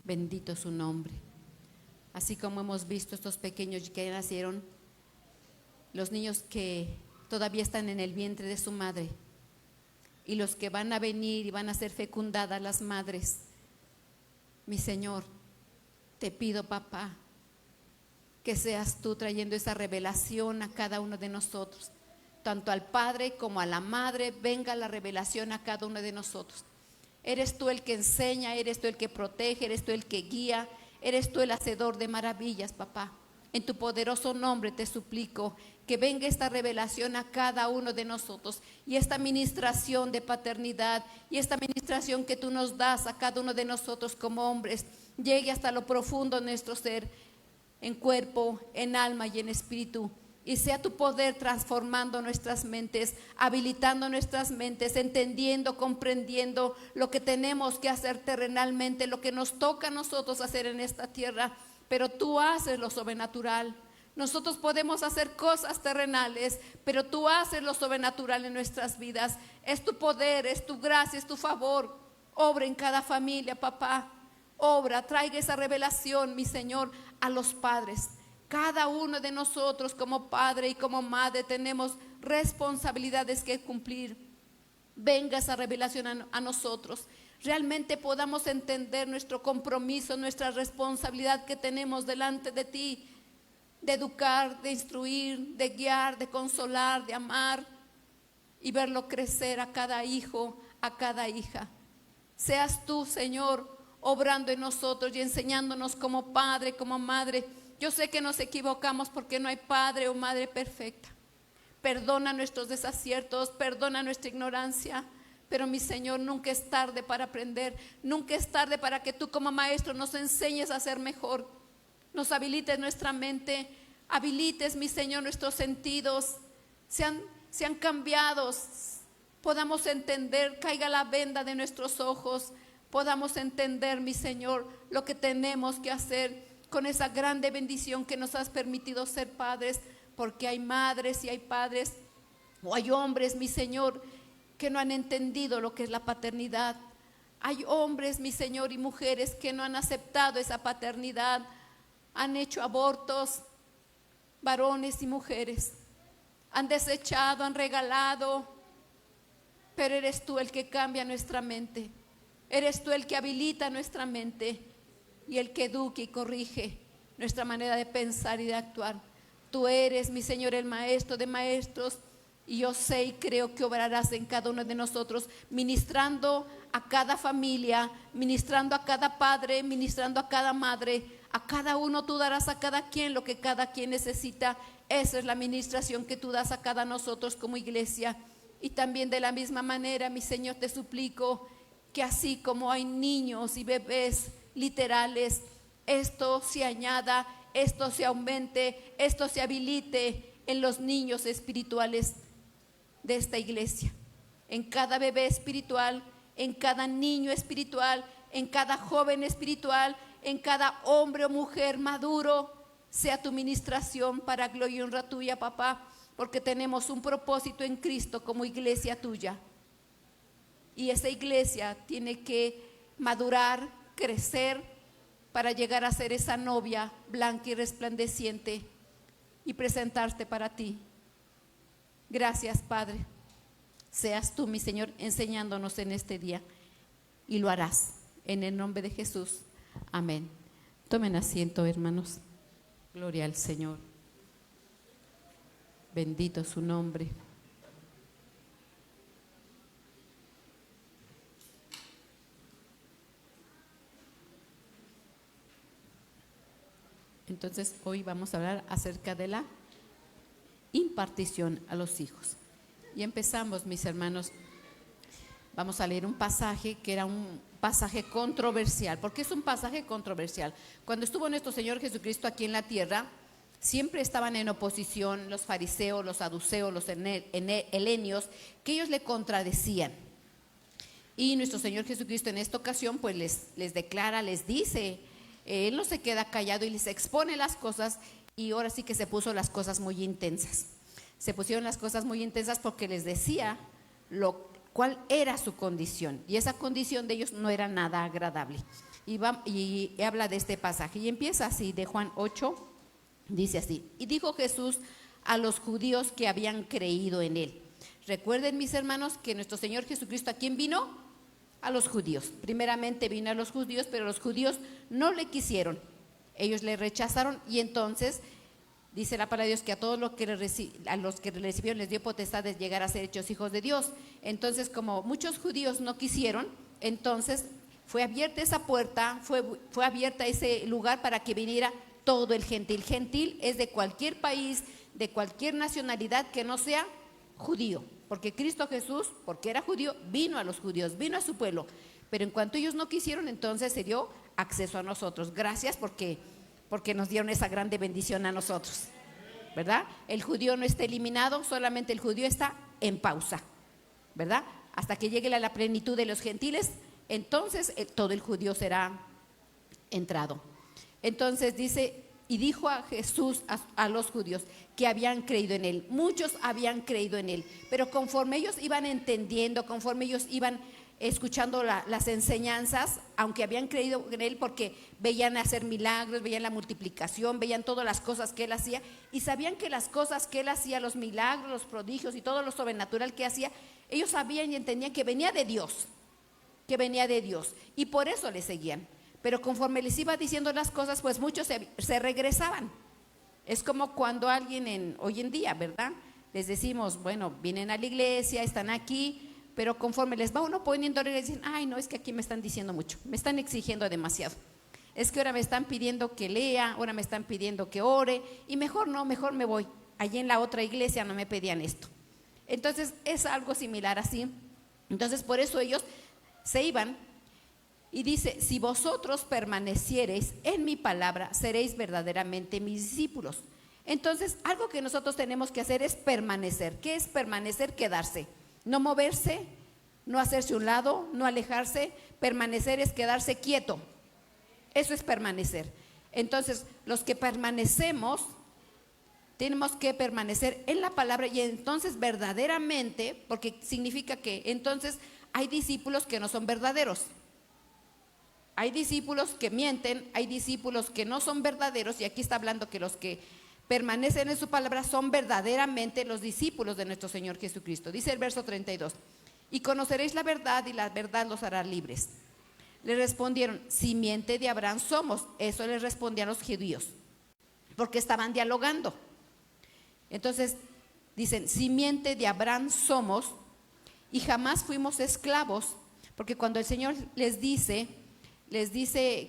Bendito su nombre. Así como hemos visto estos pequeños que ya nacieron, los niños que todavía están en el vientre de su madre y los que van a venir y van a ser fecundadas las madres. Mi Señor, te pido, papá, que seas tú trayendo esa revelación a cada uno de nosotros, tanto al padre como a la madre. Venga la revelación a cada uno de nosotros. Eres tú el que enseña, eres tú el que protege, eres tú el que guía, eres tú el hacedor de maravillas, papá. En tu poderoso nombre te suplico que venga esta revelación a cada uno de nosotros, y esta ministración de paternidad y esta ministración que tú nos das a cada uno de nosotros como hombres llegue hasta lo profundo de nuestro ser, en cuerpo, en alma y en espíritu, y sea tu poder transformando nuestras mentes, habilitando nuestras mentes, entendiendo, comprendiendo lo que tenemos que hacer terrenalmente, lo que nos toca a nosotros hacer en esta tierra. Pero tú haces lo sobrenatural. Nosotros podemos hacer cosas terrenales, pero tú haces lo sobrenatural en nuestras vidas. Es tu poder, es tu gracia, es tu favor. Obra en cada familia, papá. Obra, traiga esa revelación, mi Señor, a los padres. Cada uno de nosotros como padre y como madre tenemos responsabilidades que cumplir. Venga esa revelación a nosotros. Realmente podamos entender nuestro compromiso, nuestra responsabilidad que tenemos delante de ti, de educar, de instruir, de guiar, de consolar, de amar, y verlo crecer a cada hijo, a cada hija. Seas tú, Señor, obrando en nosotros y enseñándonos como padre, como madre. Yo sé que nos equivocamos porque no hay padre o madre perfecta. Perdona nuestros desaciertos, perdona nuestra ignorancia. Pero mi Señor, nunca es tarde para aprender, nunca es tarde para que tú como maestro nos enseñes a ser mejor, nos habilites nuestra mente, habilites, mi Señor, nuestros sentidos, sean cambiados, podamos entender, caiga la venda de nuestros ojos, podamos entender, mi Señor, lo que tenemos que hacer con esa grande bendición que nos has permitido ser padres, porque hay madres y hay padres, o hay hombres, mi Señor, que no han entendido lo que es la paternidad. Hay hombres, mi Señor, y mujeres que no han aceptado esa paternidad, han hecho abortos, varones y mujeres, han desechado, han regalado, pero eres tú el que cambia nuestra mente, eres tú el que habilita nuestra mente y el que educa y corrige nuestra manera de pensar y de actuar. Tú eres, mi Señor, el maestro de maestros. Y yo sé y creo que obrarás en cada uno de nosotros, ministrando a cada familia, ministrando a cada padre, ministrando a cada madre. A cada uno tú darás a cada quien lo que cada quien necesita. Esa es la ministración que tú das a cada nosotros como iglesia. Y también de la misma manera, mi Señor, te suplico que así como hay niños y bebés literales, esto se añada, esto se aumente, esto se habilite en los niños espirituales de esta iglesia, en cada bebé espiritual, en cada niño espiritual, en cada joven espiritual, en cada hombre o mujer maduro. Sea tu ministración para gloria y honra tuya, papá, porque tenemos un propósito en Cristo como iglesia tuya, y esa iglesia tiene que madurar, crecer, para llegar a ser esa novia blanca y resplandeciente y presentarte para ti. Gracias, Padre. Seas tú, mi Señor, enseñándonos en este día, y lo harás en el nombre de Jesús. Amén. Tomen asiento, hermanos. Gloria al Señor. Bendito su nombre. Entonces, hoy vamos a hablar acerca de la impartición a los hijos. Y empezamos, mis hermanos, vamos a leer un pasaje que era un pasaje controversial. ¿Por qué es un pasaje controversial? Cuando estuvo nuestro Señor Jesucristo aquí en la tierra, siempre estaban en oposición los fariseos, los saduceos, los helenios, que ellos le contradecían. Y nuestro Señor Jesucristo en esta ocasión pues les declara, les dice, Él no se queda callado y les expone las cosas. Y ahora sí que se puso las cosas muy intensas. Se pusieron las cosas muy intensas porque les decía cuál era su condición. Y esa condición de ellos no era nada agradable. y habla de este pasaje. Y empieza así, de Juan 8, dice así: y dijo Jesús a los judíos que habían creído en él. Recuerden, mis hermanos, que nuestro Señor Jesucristo, ¿a quién vino? A los judíos. Primeramente vino a los judíos, pero los judíos no le quisieron. Ellos le rechazaron, y entonces dice la palabra de Dios que a todos los que le recibieron les dio potestad de llegar a ser hechos hijos de Dios. Entonces, como muchos judíos no quisieron, entonces fue abierta esa puerta, fue abierta ese lugar para que viniera todo el gentil. Gentil es de cualquier país, de cualquier nacionalidad que no sea judío, porque Cristo Jesús, porque era judío, vino a los judíos, vino a su pueblo, pero en cuanto ellos no quisieron, entonces se dio acceso a nosotros. Gracias porque nos dieron esa grande bendición a nosotros, ¿verdad? El judío no está eliminado, solamente el judío está en pausa, ¿verdad? Hasta que llegue la plenitud de los gentiles, entonces todo el judío será entrado. Entonces dice: y dijo a Jesús a los judíos que habían creído en él. Muchos habían creído en él, pero conforme ellos iban entendiendo, conforme ellos iban escuchando las enseñanzas, aunque habían creído en él porque veían hacer milagros, veían la multiplicación, veían todas las cosas que él hacía, y sabían que las cosas que él hacía, los milagros, los prodigios y todo lo sobrenatural que hacía, ellos sabían y entendían que venía de Dios, y por eso le seguían. Pero conforme les iba diciendo las cosas, pues muchos se regresaban. Es como cuando alguien hoy en día, ¿verdad? Les decimos, bueno, vienen a la iglesia, están aquí, pero conforme les va uno poniendo, les dicen: ay, no, es que aquí me están diciendo mucho, me están exigiendo demasiado. Es que ahora me están pidiendo que lea, ahora me están pidiendo que ore, y mejor me voy. Allí en la otra iglesia no me pedían esto. Entonces es algo similar así. Entonces por eso ellos se iban. Y dice: si vosotros permaneciereis en mi palabra, seréis verdaderamente mis discípulos. Entonces, algo que nosotros tenemos que hacer es permanecer. ¿Qué es permanecer? Quedarse, no moverse, no hacerse un lado, no alejarse. Permanecer es quedarse quieto. Eso es permanecer. Entonces, los que permanecemos, tenemos que permanecer en la palabra, y entonces verdaderamente, porque significa que entonces hay discípulos que no son verdaderos. Hay discípulos que mienten, hay discípulos que no son verdaderos, y aquí está hablando que los que permanecen en su palabra son verdaderamente los discípulos de nuestro Señor Jesucristo. Dice el verso 32: y conoceréis la verdad, y la verdad los hará libres. Le respondieron: simiente de Abraham somos. Eso les respondían los judíos, porque estaban dialogando. Entonces dicen: simiente de Abraham somos, y jamás fuimos esclavos. Porque cuando el Señor les dice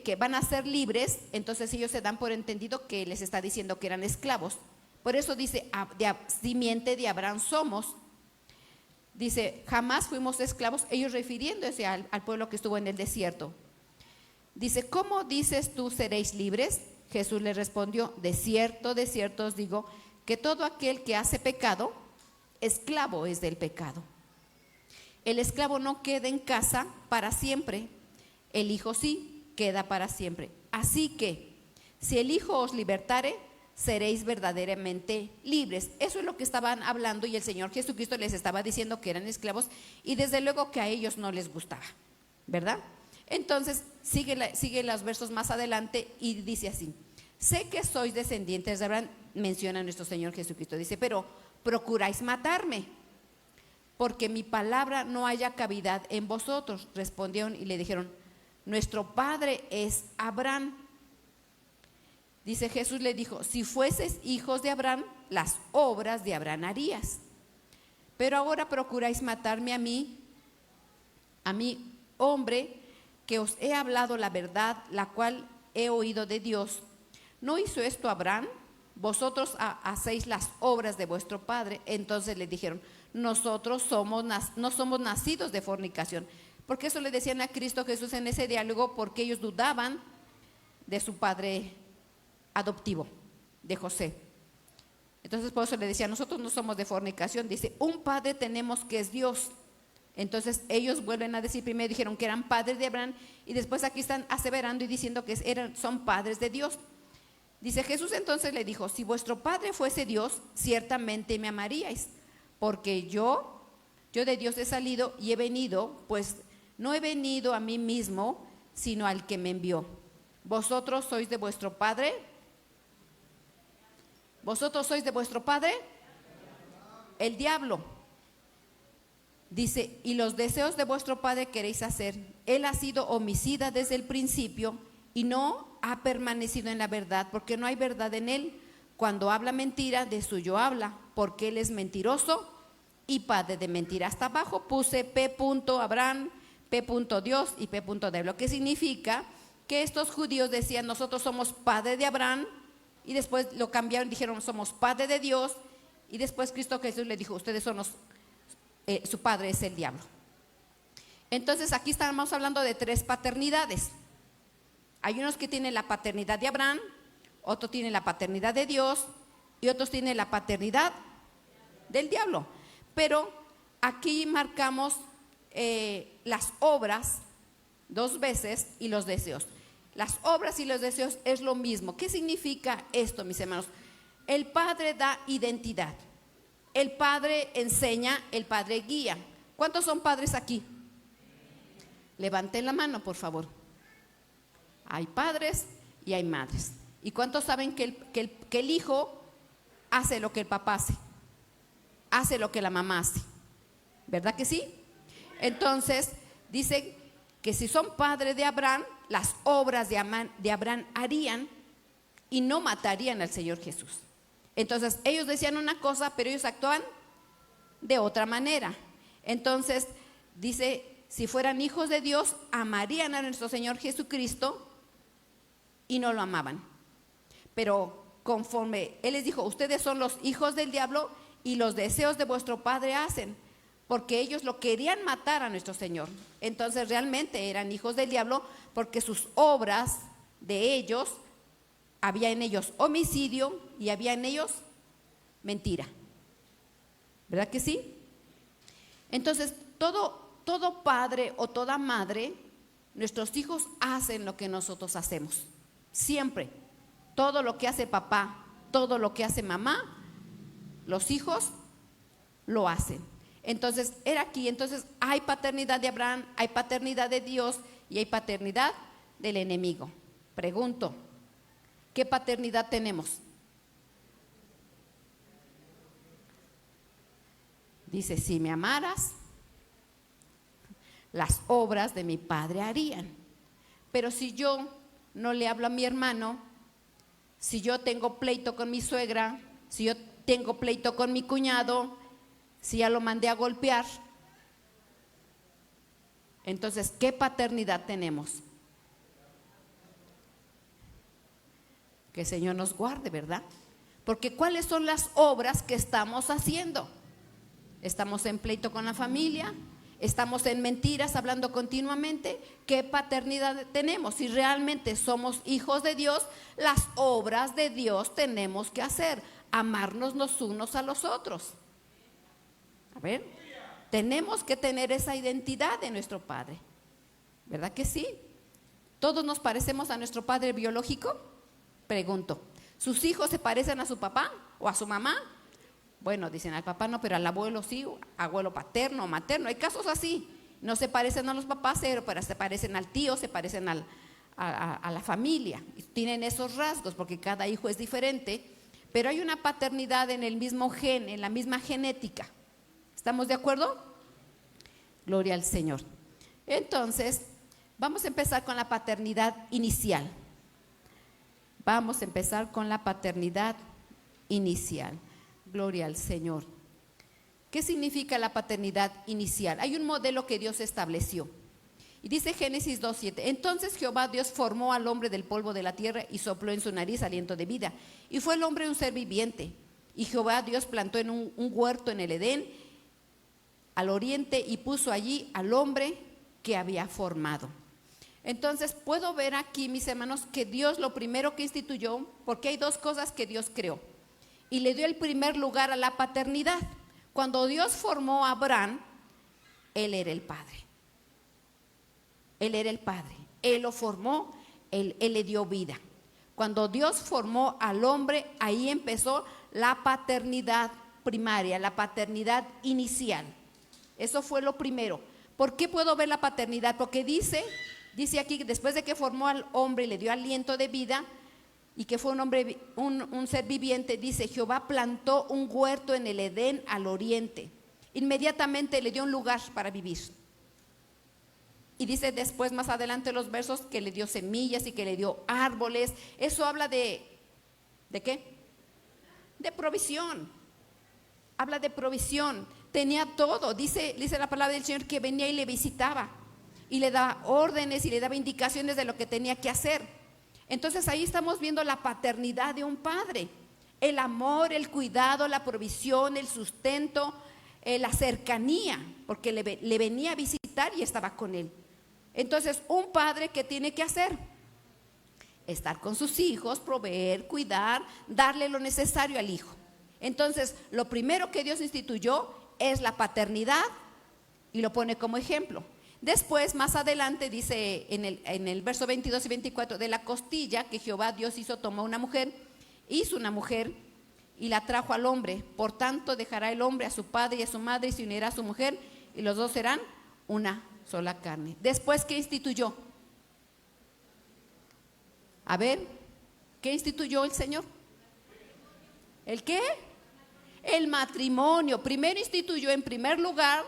que van a ser libres, entonces ellos se dan por entendido que les está diciendo que eran esclavos. Por eso dice: simiente de Abraham somos. Dice: jamás fuimos esclavos, ellos refiriéndose al pueblo que estuvo en el desierto. Dice: ¿cómo dices tú seréis libres? Jesús le respondió: de cierto os digo, que todo aquel que hace pecado, esclavo es del pecado. El esclavo no queda en casa para siempre, el Hijo sí queda para siempre. Así que, si el Hijo os libertare, seréis verdaderamente libres. Eso es lo que estaban hablando, y el Señor Jesucristo les estaba diciendo que eran esclavos, y desde luego que a ellos no les gustaba, ¿verdad? Entonces sigue los versos más adelante y dice así: sé que sois descendientes de Abraham, menciona nuestro Señor Jesucristo. Dice: pero procuráis matarme, porque mi palabra no haya cavidad en vosotros. Respondieron y le dijeron: nuestro padre es Abraham. Dice: Jesús le dijo: si fueses hijos de Abraham, las obras de Abraham harías. Pero ahora procuráis matarme a mí, hombre, que os he hablado la verdad, la cual he oído de Dios. ¿No hizo esto Abraham? Vosotros hacéis las obras de vuestro padre. Entonces le dijeron: nosotros no somos nacidos de fornicación. Porque eso le decían a Cristo Jesús en ese diálogo, porque ellos dudaban de su padre adoptivo, de José. Entonces por eso le decían: nosotros no somos de fornicación. Dice: un padre tenemos que es Dios. Entonces ellos vuelven a decir, primero dijeron que eran padres de Abraham, y después aquí están aseverando y diciendo que son padres de Dios. Dice Jesús entonces le dijo: si vuestro padre fuese Dios, ciertamente me amaríais, porque yo de Dios he salido y he venido, pues no he venido a mí mismo, sino al que me envió. ¿Vosotros sois de vuestro padre? ¿Vosotros sois de vuestro padre? El diablo. Dice, y los deseos de vuestro padre queréis hacer. Él ha sido homicida desde el principio y no ha permanecido en la verdad, porque no hay verdad en él. Cuando habla mentira, de suyo habla, porque él es mentiroso y padre de mentira. Hasta abajo puse P. Abraham, P. Dios y P. Diablo. ¿Qué significa? Que estos judíos decían, nosotros somos padre de Abraham, y después lo cambiaron, dijeron, somos padre de Dios, y después Cristo Jesús le dijo, ustedes son su padre es el diablo. Entonces aquí estamos hablando de tres paternidades. Hay unos que tienen la paternidad de Abraham, otros tienen la paternidad de Dios y otros tienen la paternidad del diablo. Pero aquí marcamos las obras dos veces y los deseos. Las obras y los deseos es lo mismo. ¿Qué significa esto, mis hermanos? El Padre da identidad. El Padre enseña, el Padre guía. ¿Cuántos son padres aquí? Levanten la mano, por favor. Hay padres y hay madres. ¿Y cuántos saben que el hijo hace lo que el papá hace? Hace lo que la mamá hace. ¿Verdad que sí? Entonces, dice que si son padres de Abraham, las obras de Abraham harían y no matarían al Señor Jesús. Entonces, ellos decían una cosa, pero ellos actuaban de otra manera. Entonces, dice, si fueran hijos de Dios, amarían a nuestro Señor Jesucristo y no lo amaban. Pero conforme Él les dijo, ustedes son los hijos del diablo y los deseos de vuestro padre hacen, porque ellos lo querían matar a nuestro Señor. Entonces realmente eran hijos del diablo, porque sus obras de ellos, había en ellos homicidio y había en ellos mentira. ¿Verdad que sí? Entonces todo padre o toda madre, nuestros hijos hacen lo que nosotros hacemos. Siempre. Todo lo que hace papá, todo lo que hace mamá, los hijos lo hacen. Entonces, era aquí. Entonces, hay paternidad de Abraham, hay paternidad de Dios y hay paternidad del enemigo. Pregunto, ¿qué paternidad tenemos? Dice, si me amaras, las obras de mi padre harían. Pero si yo no le hablo a mi hermano, si yo tengo pleito con mi suegra, si yo tengo pleito con mi cuñado, si ya lo mandé a golpear, entonces, ¿qué paternidad tenemos? Que el Señor nos guarde, ¿verdad? Porque ¿cuáles son las obras que estamos haciendo? Estamos en pleito con la familia, estamos en mentiras hablando continuamente. ¿Qué paternidad tenemos? Si realmente somos hijos de Dios, las obras de Dios tenemos que hacer, amarnos los unos a los otros. A ver, tenemos que tener esa identidad de nuestro Padre, ¿verdad que sí? ¿Todos nos parecemos a nuestro Padre biológico? Pregunto, ¿sus hijos se parecen a su papá o a su mamá? Bueno, dicen al papá no, pero al abuelo sí, abuelo paterno o materno. Hay casos así, no se parecen a los papás, pero se parecen al tío, se parecen a la familia. Tienen esos rasgos porque cada hijo es diferente, pero hay una paternidad en el mismo gen, en la misma genética. ¿Estamos de acuerdo? Gloria al Señor. Entonces, vamos a empezar con la paternidad inicial. Vamos a empezar con la paternidad inicial. Gloria al Señor. ¿Qué significa la paternidad inicial? Hay un modelo que Dios estableció. Y dice Génesis 2:7, entonces Jehová Dios formó al hombre del polvo de la tierra y sopló en su nariz aliento de vida. Y fue el hombre un ser viviente. Y Jehová Dios plantó en un huerto en el Edén, al oriente, y puso allí al hombre que había formado. Entonces puedo ver aquí, mis hermanos, que Dios lo primero que instituyó, porque hay dos cosas que Dios creó, y le dio el primer lugar a la paternidad. Cuando Dios formó a Abraham, él era el padre. Él era el padre. Él lo formó, él le dio vida. Cuando Dios formó al hombre, ahí empezó la paternidad primaria, la paternidad inicial. Eso fue lo primero. ¿Por qué puedo ver la paternidad? Porque dice Dice aquí, después de que formó al hombre y le dio aliento de vida, y que fue un hombre, un ser viviente, dice, Jehová plantó un huerto en el Edén al oriente. Inmediatamente le dio un lugar para vivir. Y dice después, más adelante los versos, que le dio semillas y que le dio árboles. Eso habla ¿de qué? De provisión. Habla de provisión. Tenía todo. Dice la palabra del Señor que venía y le visitaba. Y le daba órdenes y le daba indicaciones de lo que tenía que hacer. Entonces ahí estamos viendo la paternidad de un padre. El amor, el cuidado, la provisión, el sustento, la cercanía. Porque le venía a visitar y estaba con él. Entonces, un padre, ¿qué tiene que hacer? Estar con sus hijos, proveer, cuidar, darle lo necesario al hijo. Entonces, lo primero que Dios instituyó es la paternidad y lo pone como ejemplo. Después, más adelante, dice en el verso 22 y 24, de la costilla que Jehová Dios hizo, tomó una mujer, hizo una mujer y la trajo al hombre. Por tanto, dejará el hombre a su padre y a su madre y se unirá a su mujer y los dos serán una sola carne. Después, ¿qué instituyó? A ver, ¿qué instituyó el Señor? ¿El qué? El matrimonio. Primero instituyó en primer lugar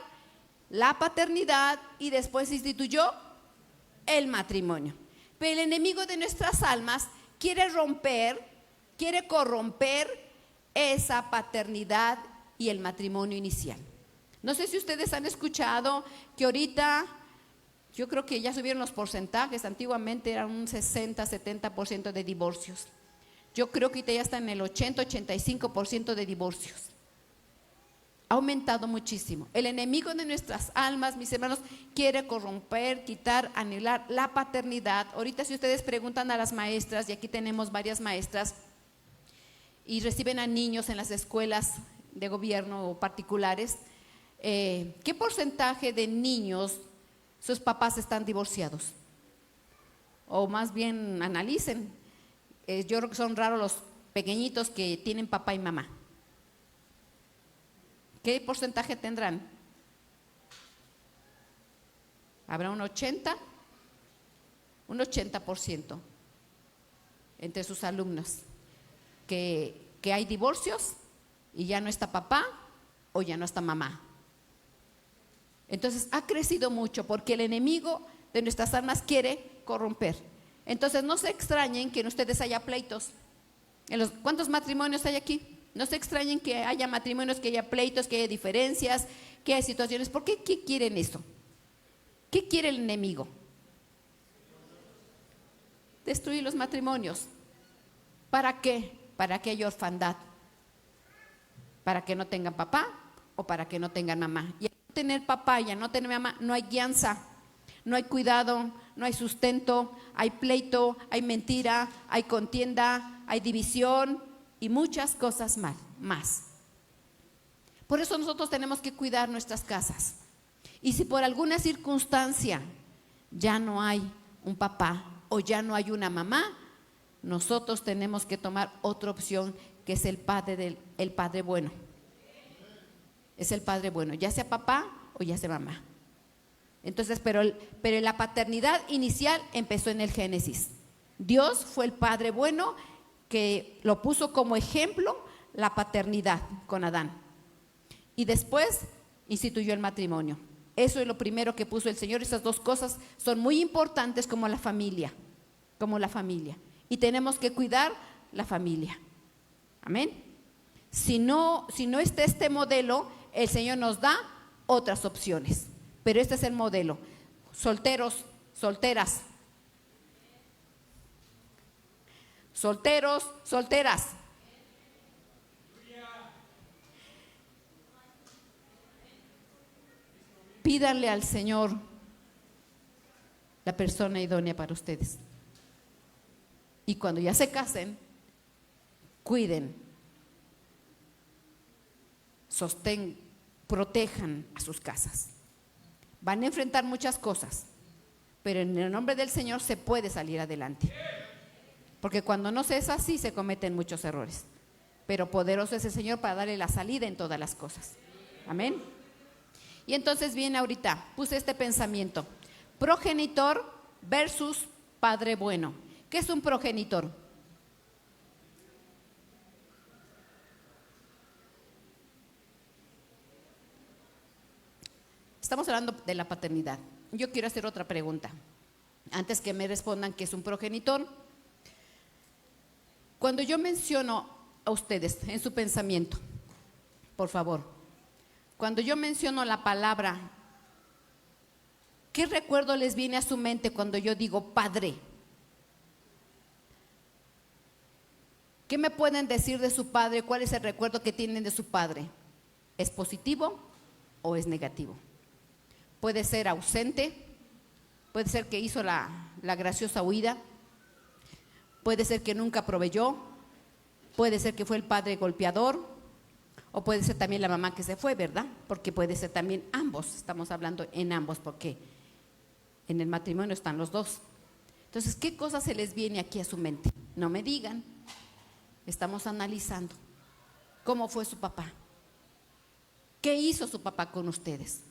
la paternidad y después instituyó el matrimonio. Pero el enemigo de nuestras almas quiere corromper esa paternidad y el matrimonio inicial. No sé si ustedes han escuchado que ahorita, yo creo que ya subieron los porcentajes, antiguamente eran un 60-70% de divorcios. Yo creo que ahorita ya está en el 80-85% de divorcios. Ha aumentado muchísimo. El enemigo de nuestras almas, mis hermanos, quiere corromper, quitar, anular la paternidad. Ahorita si ustedes preguntan a las maestras, y aquí tenemos varias maestras, y reciben a niños en las escuelas de gobierno o particulares, ¿qué porcentaje de niños sus papás están divorciados? O más bien analicen, yo creo que son raros los pequeñitos que tienen papá y mamá. ¿Qué porcentaje tendrán? ¿Habrá un 80%? Un 80% entre sus alumnos que hay divorcios y ya no está papá o ya no está mamá. Entonces ha crecido mucho porque el enemigo de nuestras almas quiere corromper. Entonces no se extrañen que en ustedes haya pleitos. ¿Cuántos matrimonios hay aquí? No se extrañen que haya matrimonios, que haya pleitos, que haya diferencias, que haya situaciones. ¿Por qué? ¿Qué quieren esto? ¿Qué quiere el enemigo? Destruir los matrimonios. ¿Para qué? Para que haya orfandad. Para que no tengan papá o para que no tengan mamá. Y al no tener papá y al no tener mamá, no hay guianza, no hay cuidado, no hay sustento, hay pleito, hay mentira, hay contienda, hay división y muchas cosas más. Por eso nosotros tenemos que cuidar nuestras casas. Y si por alguna circunstancia ya no hay un papá o ya no hay una mamá, nosotros tenemos que tomar otra opción, que es el padre bueno. Es el padre bueno, ya sea papá o ya sea mamá. Entonces, pero la paternidad inicial empezó en el Génesis. Dios fue el padre bueno que lo puso como ejemplo, la paternidad con Adán. Y después instituyó el matrimonio. Eso es lo primero que puso el Señor. Esas dos cosas son muy importantes como la familia. Y tenemos que cuidar la familia. Amén. Si no está este modelo, el Señor nos da otras opciones. Pero este es el modelo. Solteros, solteras. Solteros, solteras. Pídanle al Señor la persona idónea para ustedes. Y cuando ya se casen, cuiden, protejan a sus casas. Van a enfrentar muchas cosas, pero en el nombre del Señor se puede salir adelante. Porque cuando no se es así, se cometen muchos errores. Pero poderoso es el Señor para darle la salida en todas las cosas. Amén. Y entonces viene ahorita, puse este pensamiento. Progenitor versus padre bueno. ¿Qué es un progenitor? Estamos hablando de la paternidad. Yo quiero hacer otra pregunta. Antes que me respondan qué es un progenitor. Cuando yo menciono a ustedes en su pensamiento, por favor, cuando yo menciono la palabra, ¿qué recuerdo les viene a su mente cuando yo digo padre? ¿Qué me pueden decir de su padre? ¿Cuál es el recuerdo que tienen de su padre? ¿Es positivo o es negativo? Puede ser ausente, puede ser que hizo la graciosa huida, puede ser que nunca proveyó, puede ser que fue el padre golpeador, o puede ser también la mamá que se fue, ¿verdad? Porque puede ser también ambos, estamos hablando en ambos, porque en el matrimonio están los dos. Entonces, ¿qué cosa se les viene aquí a su mente? No me digan, estamos analizando cómo fue su papá, qué hizo su papá con ustedes.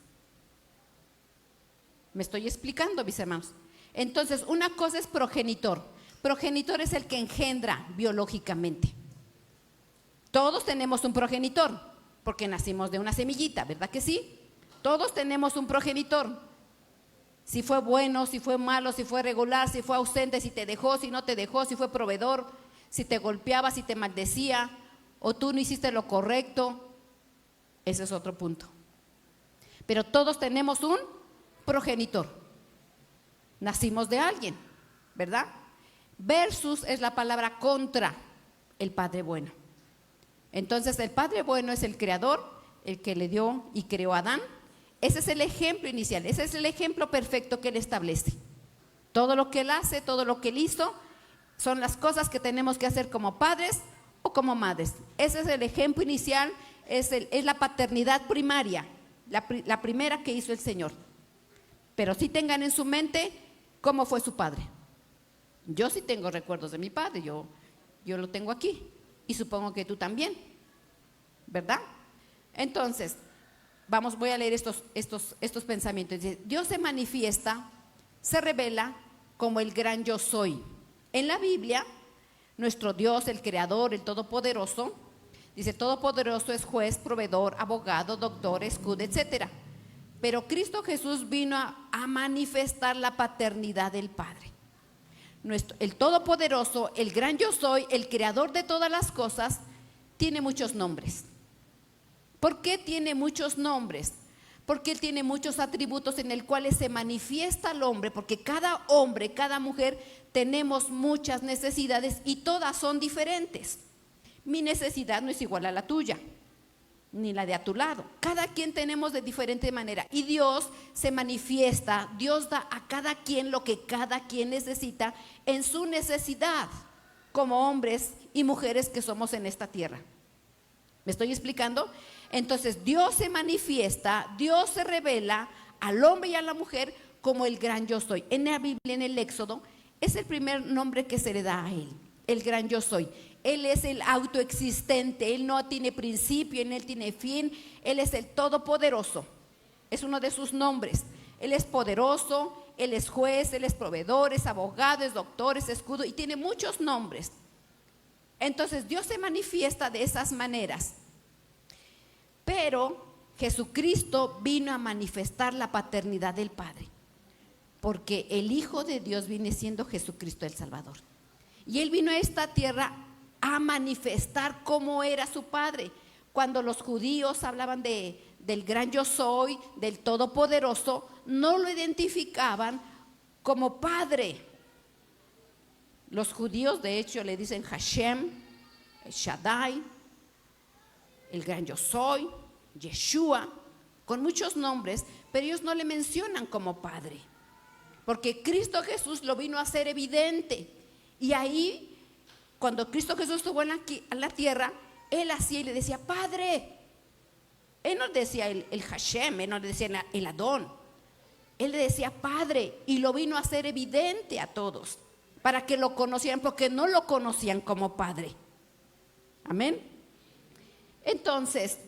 ¿Me estoy explicando, mis hermanos? Entonces, una cosa es progenitor. Progenitor es el que engendra biológicamente. Todos tenemos un progenitor, porque nacimos de una semillita, ¿verdad que sí? Todos tenemos un progenitor. Si fue bueno, si fue malo, si fue regular, si fue ausente, si te dejó, si no te dejó, si fue proveedor, si te golpeaba, si te maldecía, o tú no hiciste lo correcto. Ese es otro punto. Pero todos tenemos un progenitor. Nacimos de alguien, ¿verdad? Versus es la palabra contra el Padre bueno. Entonces el Padre bueno es el creador, el que le dio y creó a Adán. Ese es el ejemplo inicial, ese es el ejemplo perfecto que él establece. Todo lo que él hace, todo lo que él hizo, son las cosas que tenemos que hacer como padres o como madres. Ese es el ejemplo inicial, es la paternidad primaria, la primera que hizo el Señor. Pero sí tengan en su mente cómo fue su padre. Yo sí tengo recuerdos de mi padre, yo lo tengo aquí y supongo que tú también, ¿verdad? Entonces, voy a leer estos pensamientos. Dice, Dios se manifiesta, se revela como el gran yo soy. En la Biblia, nuestro Dios, el Creador, el Todopoderoso, dice, Todopoderoso es juez, proveedor, abogado, doctor, escudo, etcétera. Pero Cristo Jesús vino a manifestar la paternidad del Padre. El Todopoderoso, el gran yo soy, el creador de todas las cosas, tiene muchos nombres. ¿Por qué tiene muchos nombres? Porque Él tiene muchos atributos en el cuales se manifiesta al hombre, porque cada hombre, cada mujer, tenemos muchas necesidades y todas son diferentes. Mi necesidad no es igual a la tuya, ni la de a tu lado. Cada quien tenemos de diferente manera y Dios se manifiesta, Dios da a cada quien lo que cada quien necesita en su necesidad, como hombres y mujeres que somos en esta tierra. ¿Me estoy explicando? Entonces Dios se manifiesta, Dios se revela al hombre y a la mujer como el gran yo soy. En la Biblia, en el Éxodo, es el primer nombre que se le da a Él, el gran yo soy. Él es el autoexistente, Él no tiene principio, Él no tiene fin, Él es el todopoderoso, es uno de sus nombres. Él es poderoso, Él es juez, Él es proveedor, es abogado, es doctor, es escudo y tiene muchos nombres. Entonces Dios se manifiesta de esas maneras, pero Jesucristo vino a manifestar la paternidad del Padre, porque el Hijo de Dios viene siendo Jesucristo el Salvador. Y Él vino a esta tierra a manifestar cómo era su Padre. Cuando los judíos hablaban del gran yo soy, del todopoderoso, no lo identificaban como Padre. Los judíos de hecho le dicen Hashem, Shaddai, el gran yo soy, Yeshua, con muchos nombres, pero ellos no le mencionan como Padre, porque Cristo Jesús lo vino a hacer evidente. Y ahí, cuando Cristo Jesús estuvo en la tierra, Él hacía y le decía Padre. Él no decía el Hashem, Él no le decía el Adón, Él le decía Padre, y lo vino a hacer evidente a todos, para que lo conocieran, porque no lo conocían como Padre. Amén. Entonces,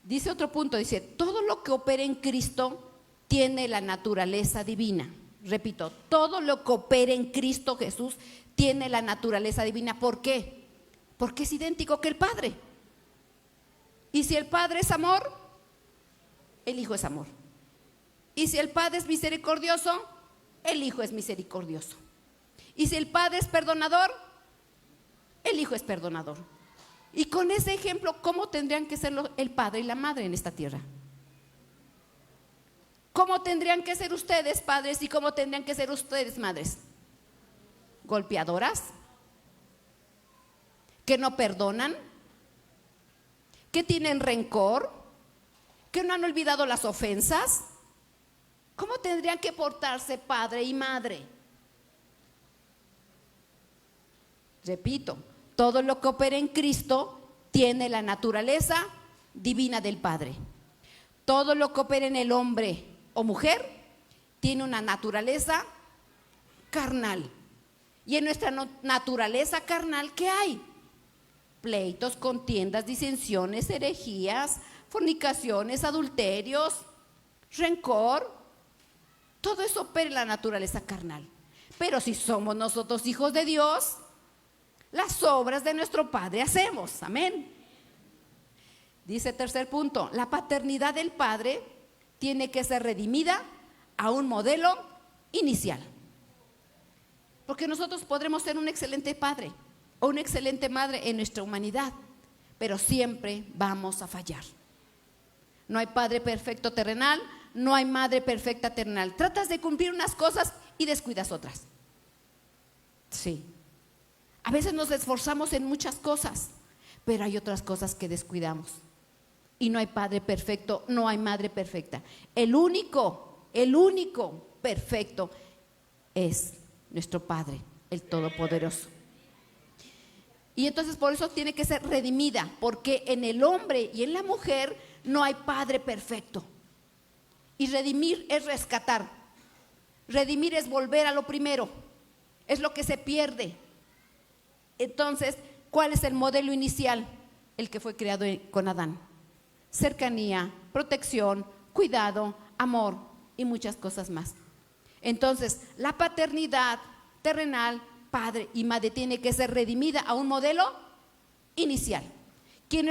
dice otro punto, dice, todo lo que opera en Cristo tiene la naturaleza divina. Repito, todo lo que opera en Cristo Jesús tiene la naturaleza divina. ¿Por qué? Porque es idéntico que el Padre. Y si el Padre es amor, el Hijo es amor. Y si el Padre es misericordioso, el Hijo es misericordioso. Y si el Padre es perdonador, el Hijo es perdonador. Y con ese ejemplo, ¿cómo tendrían que ser el Padre y la Madre en esta tierra? ¿Cómo tendrían que ser ustedes padres y cómo tendrían que ser ustedes madres? ¿Golpeadoras? ¿Que no perdonan? ¿Que tienen rencor? ¿Que no han olvidado las ofensas? ¿Cómo tendrían que portarse padre y madre? Repito, todo lo que opera en Cristo tiene la naturaleza divina del Padre. Todo lo que opera en el hombre o mujer tiene una naturaleza carnal. Y en nuestra naturaleza carnal, ¿qué hay? Pleitos, contiendas, disensiones, herejías, fornicaciones, adulterios, rencor. Todo eso opera en la naturaleza carnal. Pero si somos nosotros hijos de Dios, las obras de nuestro Padre hacemos. Amén. Dice tercer punto, la paternidad del Padre tiene que ser redimida a un modelo inicial. Porque nosotros podremos ser un excelente padre o una excelente madre en nuestra humanidad, pero siempre vamos a fallar. No hay padre perfecto terrenal, no hay madre perfecta terrenal. Tratas de cumplir unas cosas y descuidas otras. Sí. A veces nos esforzamos en muchas cosas, pero hay otras cosas que descuidamos. Y no hay padre perfecto, no hay madre perfecta. El único perfecto es nuestro Padre, el Todopoderoso. Y entonces por eso tiene que ser redimida, porque en el hombre y en la mujer no hay padre perfecto. Y redimir es rescatar. Redimir es volver a lo primero. Es lo que se pierde. Entonces, ¿cuál es el modelo inicial? El que fue creado con Adán. Cercanía, protección, cuidado, amor y muchas cosas más. Entonces, la paternidad terrenal, padre y madre, tiene que ser redimida a un modelo inicial. ¿Quién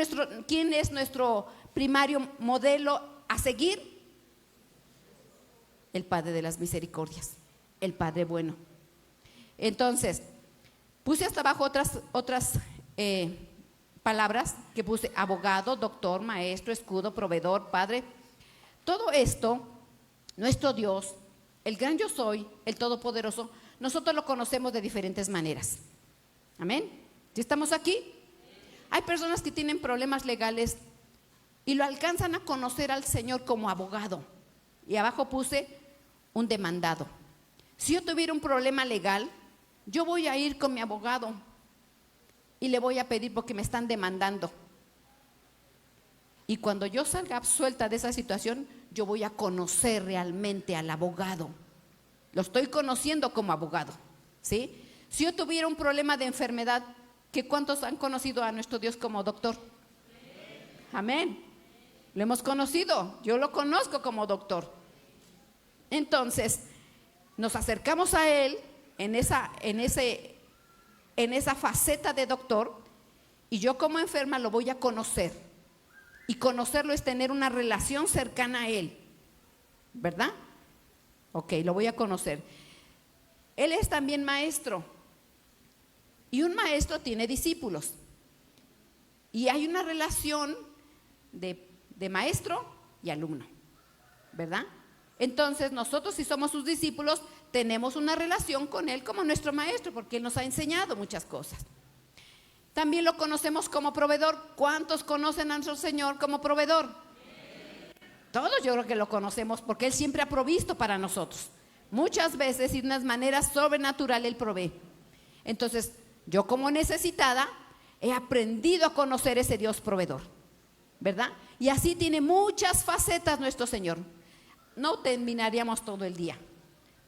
es nuestro primario modelo a seguir? El Padre de las misericordias, el Padre bueno. Entonces, puse hasta abajo otras palabras que puse: abogado, doctor, maestro, escudo, proveedor, padre. Todo esto, nuestro Dios, el gran yo soy, el todopoderoso, nosotros lo conocemos de diferentes maneras. Amén. ¿Sí estamos aquí? Hay personas que tienen problemas legales y lo alcanzan a conocer al Señor como abogado. Y abajo puse un demandado. Si yo tuviera un problema legal, yo voy a ir con mi abogado y le voy a pedir porque me están demandando. Y cuando yo salga absuelta de esa situación, yo voy a conocer realmente al abogado. Lo estoy conociendo como abogado, ¿sí? Si yo tuviera un problema de enfermedad, ¿qué cuántos han conocido a nuestro Dios como doctor? Amén. Lo hemos conocido, yo lo conozco como doctor. Entonces, nos acercamos a Él en esa faceta de doctor, y yo como enferma lo voy a conocer. Y conocerlo es tener una relación cercana a Él, ¿verdad? Ok, lo voy a conocer. Él es también maestro, y un maestro tiene discípulos, y hay una relación de maestro y alumno, ¿verdad? Entonces nosotros, si somos sus discípulos, tenemos una relación con Él como nuestro maestro, porque Él nos ha enseñado muchas cosas. También lo conocemos como proveedor. ¿Cuántos conocen a nuestro Señor como proveedor? Todos, yo creo que lo conocemos, porque Él siempre ha provisto para nosotros. Muchas veces y de unas maneras sobrenaturales Él provee. Entonces, yo como necesitada he aprendido a conocer ese Dios proveedor, ¿verdad? Y así tiene muchas facetas nuestro Señor. No terminaríamos todo el día,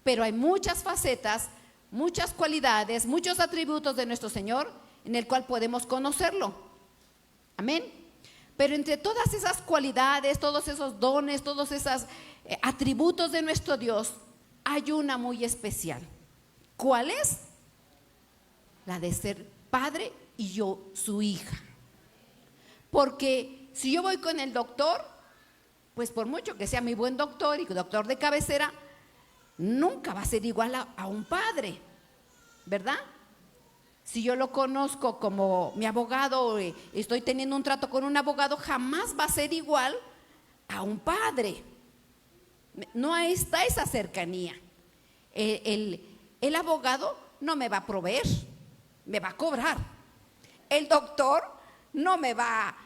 pero hay muchas facetas, muchas cualidades, muchos atributos de nuestro Señor en el cual podemos conocerlo. Amén. Pero entre todas esas cualidades, todos esos dones, todos esos atributos de nuestro Dios, hay una muy especial. ¿Cuál es? La de ser padre y yo su hija. Porque si yo voy con el doctor, pues por mucho que sea mi buen doctor y doctor de cabecera, nunca va a ser igual a un padre, ¿verdad? Si yo lo conozco como mi abogado, estoy teniendo un trato con un abogado, jamás va a ser igual a un padre. No está esa cercanía. El abogado no me va a proveer, me va a cobrar. El doctor no me va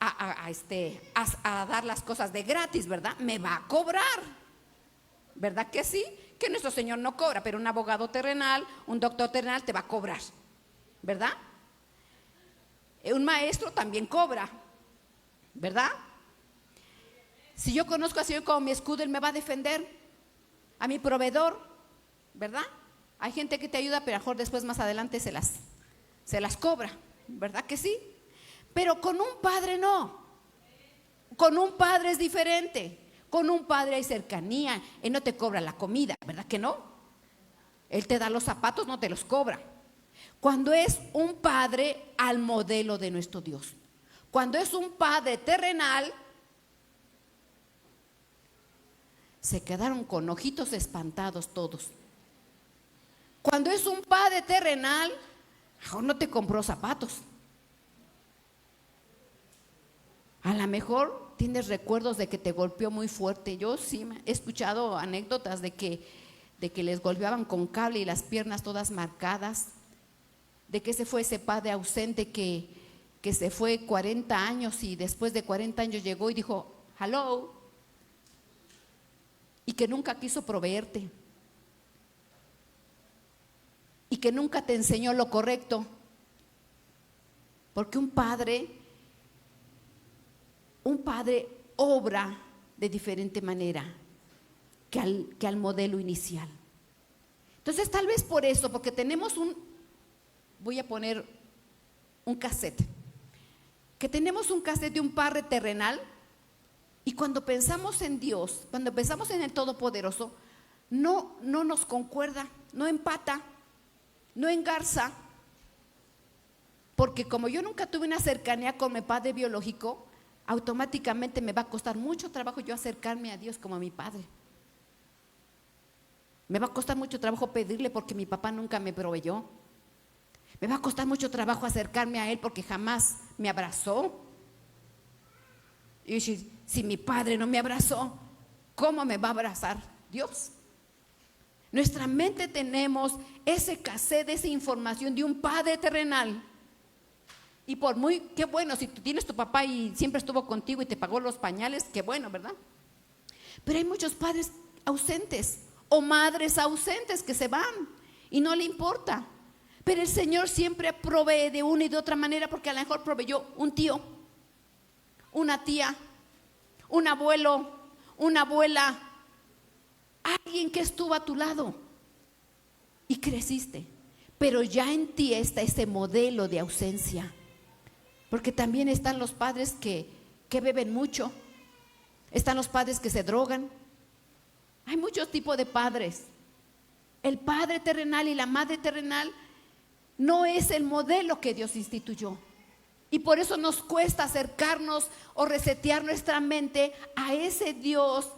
a dar las cosas de gratis, ¿verdad? Me va a cobrar, ¿verdad que sí? Que nuestro Señor no cobra, pero un abogado terrenal, un doctor terrenal te va a cobrar, ¿verdad? Un maestro también cobra, ¿verdad? Si yo conozco al Señor como mi escudo, Él me va a defender, a mi proveedor, ¿verdad? Hay gente que te ayuda, pero a lo mejor después más adelante se las cobra, ¿verdad que sí? Pero con un padre no. Con un padre es diferente. Con un padre hay cercanía. Él no te cobra la comida, ¿verdad que no? Él te da los zapatos, no te los cobra. Cuando es un padre al modelo de nuestro Dios, cuando es un padre terrenal, se quedaron con ojitos espantados todos. Cuando es un padre terrenal, mejor no te compró zapatos. A lo mejor tienes recuerdos de que te golpeó muy fuerte. Yo sí he escuchado anécdotas de que les golpeaban con cable y las piernas todas marcadas. De que ese fue ese padre ausente que se fue 40 años y después de 40 años llegó y dijo, hello, y que nunca quiso proveerte. Y que nunca te enseñó lo correcto. Porque un padre obra de diferente manera que al modelo inicial. Entonces tal vez por eso, porque tenemos voy a poner un cassette, que tenemos un cassette de un padre terrenal, y cuando pensamos en Dios, cuando pensamos en el Todopoderoso, no nos concuerda, no empata, no engarza, porque como yo nunca tuve una cercanía con mi padre biológico, automáticamente me va a costar mucho trabajo yo acercarme a Dios como a mi padre. Me va a costar mucho trabajo pedirle porque mi papá nunca me proveyó. Me va a costar mucho trabajo acercarme a Él porque jamás me abrazó. Y si mi padre no me abrazó, ¿cómo me va a abrazar Dios? Nuestra mente tenemos ese cassette, esa información de un padre terrenal. Y qué bueno, si tú tienes tu papá y siempre estuvo contigo y te pagó los pañales, qué bueno, ¿verdad? Pero hay muchos padres ausentes o madres ausentes que se van y no le importa. Pero el Señor siempre provee de una y de otra manera, porque a lo mejor proveyó un tío, una tía, un abuelo, una abuela, alguien que estuvo a tu lado y creciste. Pero ya en ti está ese modelo de ausencia. Porque también están los padres que beben mucho, están los padres que se drogan. Hay muchos tipos de padres. El padre terrenal y la madre terrenal no es el modelo que Dios instituyó. Y por eso nos cuesta acercarnos o resetear nuestra mente a ese Dios,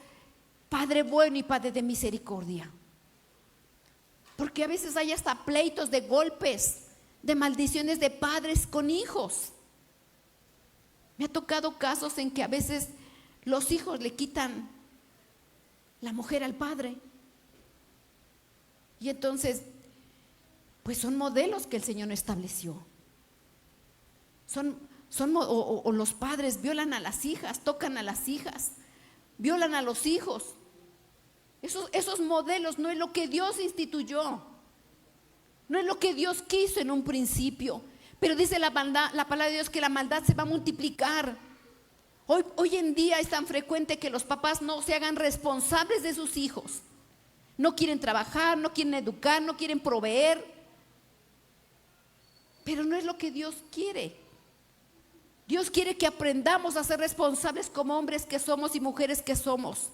Padre bueno y Padre de misericordia. Porque a veces hay hasta pleitos de golpes, de maldiciones de padres con hijos. Me ha tocado casos en que a veces los hijos le quitan la mujer al padre. Y entonces, pues son modelos que el Señor no estableció. O los padres violan a las hijas, tocan a las hijas, violan a los hijos. Esos modelos no es lo que Dios instituyó, no es lo que Dios quiso en un principio. Pero dice la palabra de Dios que la maldad se va a multiplicar. Hoy en día es tan frecuente que los papás no se hagan responsables de sus hijos. No quieren trabajar, no quieren educar, no quieren proveer. Pero no es lo que Dios quiere. Dios quiere que aprendamos a ser responsables como hombres que somos y mujeres que somos.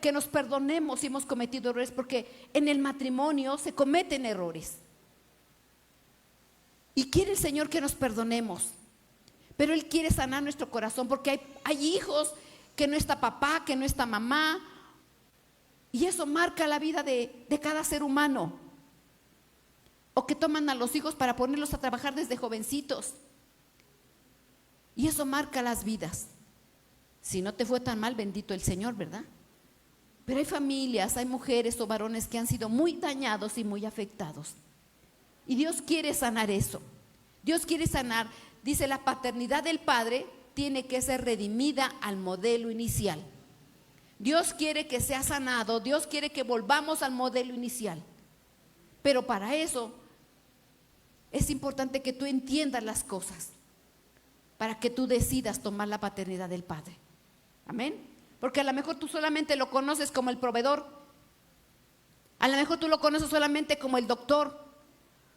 que nos perdonemos si hemos cometido errores, porque en el matrimonio se cometen errores. Y quiere el Señor que nos perdonemos, pero Él quiere sanar nuestro corazón, porque hay hijos que no está papá, que no está mamá, y eso marca la vida de cada ser humano. O que toman a los hijos para ponerlos a trabajar desde jovencitos, y eso marca las vidas. Si no te fue tan mal, bendito el Señor, ¿verdad? Pero hay familias, hay mujeres o varones que han sido muy dañados y muy afectados. Y Dios quiere sanar eso. Dios quiere sanar. Dice, la paternidad del Padre tiene que ser redimida al modelo inicial. Dios quiere que sea sanado. Dios quiere que volvamos al modelo inicial. Pero para eso es importante que tú entiendas las cosas, para que tú decidas tomar la paternidad del Padre. Amén. Porque a lo mejor tú solamente lo conoces como el proveedor. A lo mejor tú lo conoces solamente como el doctor.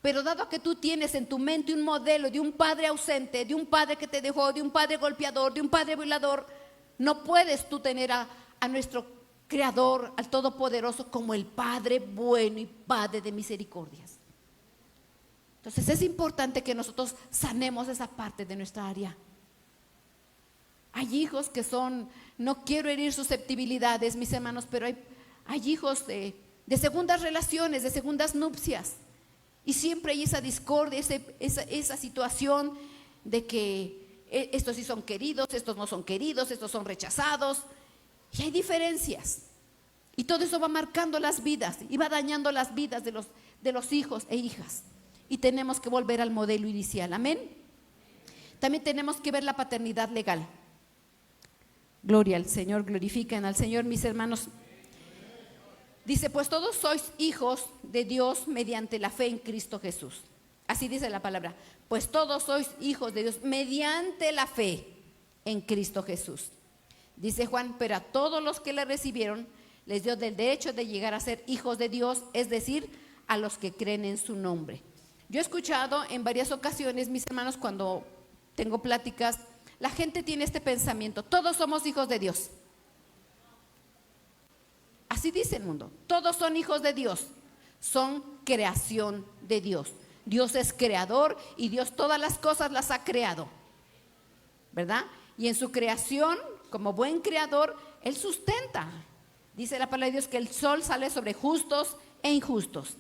Pero dado que tú tienes en tu mente un modelo de un padre ausente, de un padre que te dejó, de un padre golpeador, de un padre violador, no puedes tú tener a nuestro Creador, al Todopoderoso, como el Padre bueno y Padre de misericordias. Entonces es importante que nosotros sanemos esa parte de nuestra área. Hay hijos que son, no quiero herir susceptibilidades, mis hermanos, pero hay hijos de segundas relaciones, de segundas nupcias. Y siempre hay esa discordia, esa situación de que estos sí son queridos, estos no son queridos, estos son rechazados. Y hay diferencias. Y todo eso va marcando las vidas y va dañando las vidas de los hijos e hijas. Y tenemos que volver al modelo inicial. Amén. También tenemos que ver la paternidad legal. Gloria al Señor, glorifican al Señor, mis hermanos. Dice, pues todos sois hijos de Dios mediante la fe en Cristo Jesús. Así dice la palabra. Pues todos sois hijos de Dios mediante la fe en Cristo Jesús. Dice Juan, pero a todos los que le recibieron les dio el derecho de llegar a ser hijos de Dios, es decir, a los que creen en su nombre. Yo he escuchado en varias ocasiones, mis hermanos, cuando tengo pláticas, la gente tiene este pensamiento: todos somos hijos de Dios. Así dice el mundo, todos son hijos de Dios, son creación de Dios. Dios es creador y Dios todas las cosas las ha creado, ¿verdad? Y en su creación, como buen creador, Él sustenta. Dice la palabra de Dios que el sol sale sobre justos e injustos,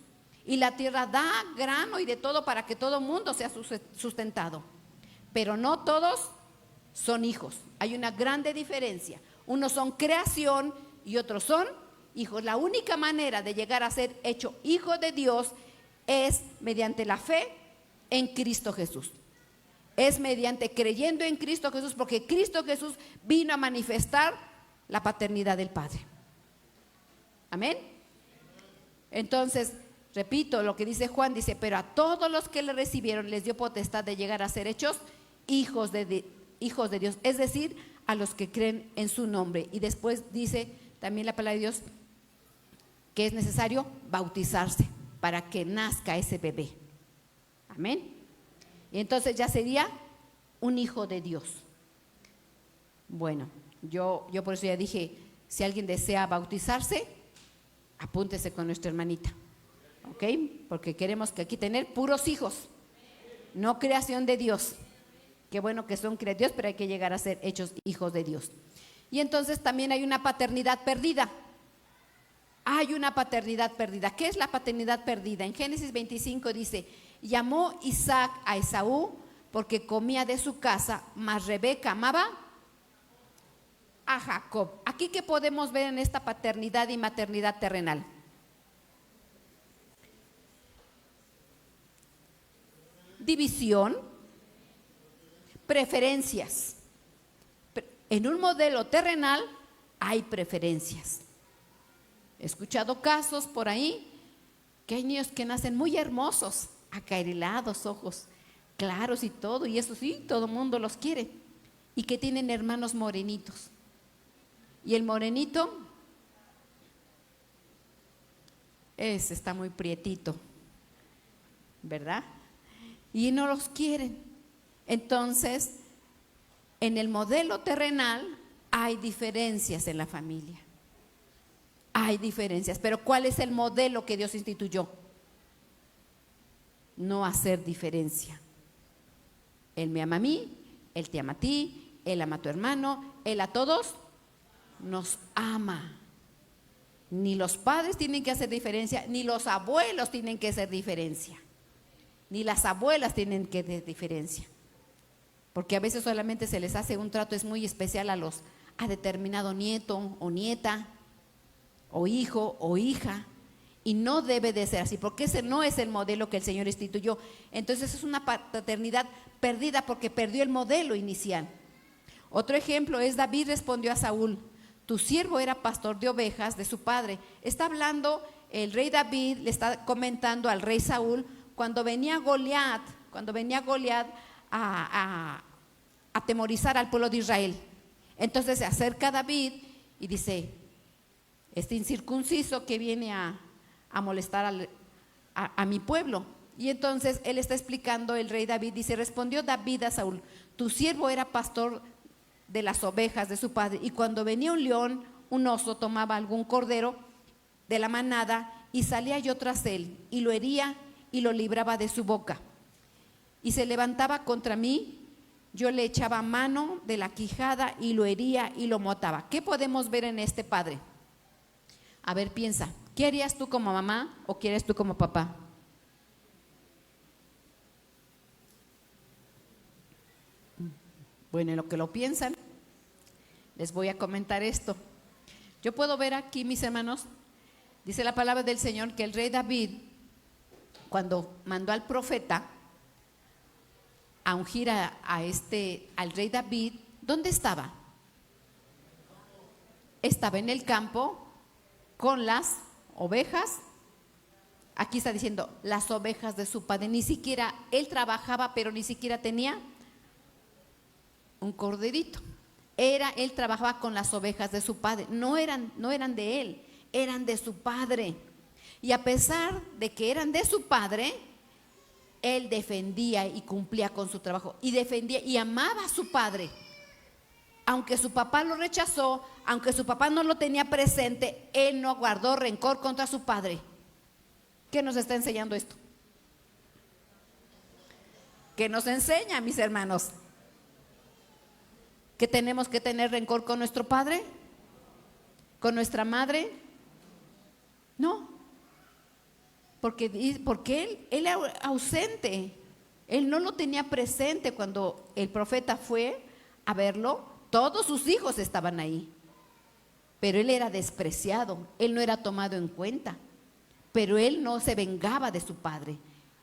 y la tierra da grano y de todo para que todo mundo sea sustentado. Pero no todos son hijos. Hay una grande diferencia. Unos son creación y otros son hijos. La única manera de llegar a ser hecho hijo de Dios es mediante la fe en Cristo Jesús. Es mediante creyendo en Cristo Jesús, porque Cristo Jesús vino a manifestar la paternidad del Padre. Amén. Entonces, repito lo que dice Juan, dice, pero a todos los que le recibieron les dio potestad de llegar a ser hechos hijos de Dios, es decir, a los que creen en su nombre. Y después dice también la palabra de Dios que es necesario bautizarse para que nazca ese bebé. Amén. Y entonces ya sería un hijo de Dios. Bueno, yo por eso ya dije, si alguien desea bautizarse, apúntese con nuestra hermanita, ¿ok? Porque queremos que aquí tener puros hijos, no creación de Dios. Qué bueno que son creados, pero hay que llegar a ser hechos hijos de Dios. Y entonces también hay una paternidad perdida. Hay una paternidad perdida. ¿Qué es la paternidad perdida? En Génesis 25 dice, llamó Isaac a Esaú porque comía de su casa, mas Rebeca amaba a Jacob. Aquí, ¿qué podemos ver en esta paternidad y maternidad terrenal? División, preferencias. En un modelo terrenal hay preferencias. He escuchado casos por ahí que hay niños que nacen muy hermosos, acairelados, ojos claros y todo, y eso sí, todo el mundo los quiere, y que tienen hermanos morenitos. Y el morenito está muy prietito, ¿verdad? Y no los quieren. Entonces, en el modelo terrenal hay diferencias en la familia. hay diferencias. Pero ¿cuál es el modelo que Dios instituyó? No hacer diferencia. Él me ama a mí, Él te ama a ti, Él ama a tu hermano, Él a todos nos ama. Ni los padres tienen que hacer diferencia, ni los abuelos tienen que hacer diferencia, ni las abuelas tienen que hacer diferencia. Porque a veces solamente se les hace un trato, es muy especial a determinado nieto o nieta, o hijo o hija, y no debe de ser así, porque ese no es el modelo que el Señor instituyó. Entonces es una paternidad perdida porque perdió el modelo inicial. Otro ejemplo es: David respondió a Saúl: tu siervo era pastor de ovejas de su padre. Está hablando el rey David, le está comentando al rey Saúl cuando venía Goliat a atemorizar al pueblo de Israel. Entonces se acerca David y dice: este incircunciso que viene a molestar a mi pueblo. Y entonces él está explicando, el rey David dice: respondió David a Saúl: tu siervo era pastor de las ovejas de su padre, y cuando venía un león, un oso, tomaba algún cordero de la manada y salía yo tras él y lo hería y lo libraba de su boca, y se levantaba contra mí, yo le echaba mano de la quijada y lo hería y lo mataba. ¿Qué podemos ver en este padre? A ver, piensa, ¿qué harías tú como mamá o qué harías tú como papá? Bueno, en lo que lo piensan, les voy a comentar esto. Yo puedo ver aquí, mis hermanos, dice la palabra del Señor que el rey David, cuando mandó al profeta a ungir al rey David, ¿dónde estaba? Estaba en el campo con las ovejas. Aquí está diciendo las ovejas de su padre. Ni siquiera él trabajaba, pero ni siquiera tenía un corderito. Él trabajaba con las ovejas de su padre. No eran de él, eran de su padre. Y a pesar de que eran de su padre, él defendía y cumplía con su trabajo, y defendía y amaba a su padre. Aunque su papá lo rechazó, aunque su papá no lo tenía presente, él no guardó rencor contra su padre. ¿Qué nos está enseñando esto? ¿Qué nos enseña, mis hermanos? ¿Que tenemos que tener rencor con nuestro padre? ¿Con nuestra madre? No. Porque él era ausente. Él no lo tenía presente cuando el profeta fue a verlo. Todos sus hijos estaban ahí. Pero él era despreciado. Él no era tomado en cuenta. Pero él no se vengaba de su padre.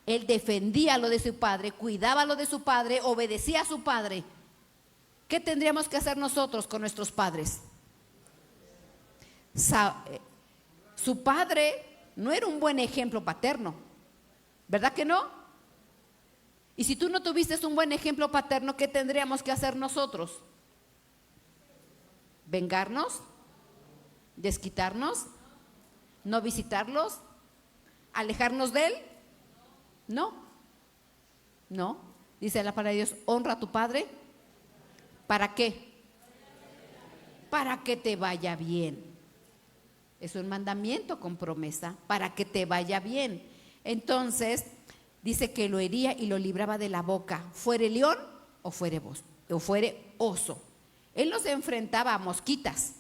Él defendía lo de su padre, cuidaba lo de su padre, obedecía a su padre. ¿Qué tendríamos que hacer nosotros con nuestros padres? Su padre no era un buen ejemplo paterno, ¿verdad que no? Y si tú no tuviste un buen ejemplo paterno, ¿qué tendríamos que hacer nosotros? ¿Vengarnos? ¿Desquitarnos? ¿No visitarlos? ¿Alejarnos de él? No. Dice la palabra de Dios: honra a tu padre. ¿Para qué? Para que te vaya bien. Es un mandamiento con promesa, para que te vaya bien. Entonces dice que lo hería y lo libraba de la boca, fuere león o fuere oso. Él los enfrentaba a mosquitas.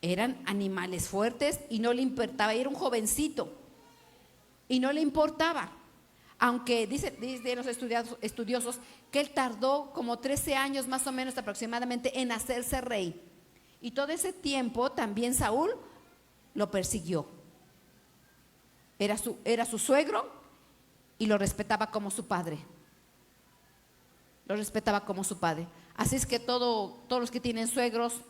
Eran animales fuertes y no le importaba. Era un jovencito y no le importaba. Aunque dicen los estudiosos que él tardó como 13 años más o menos aproximadamente en hacerse rey. Y todo ese tiempo también Saúl lo persiguió. Era su suegro y lo respetaba como su padre. Lo respetaba como su padre. Así es que todos los que tienen suegros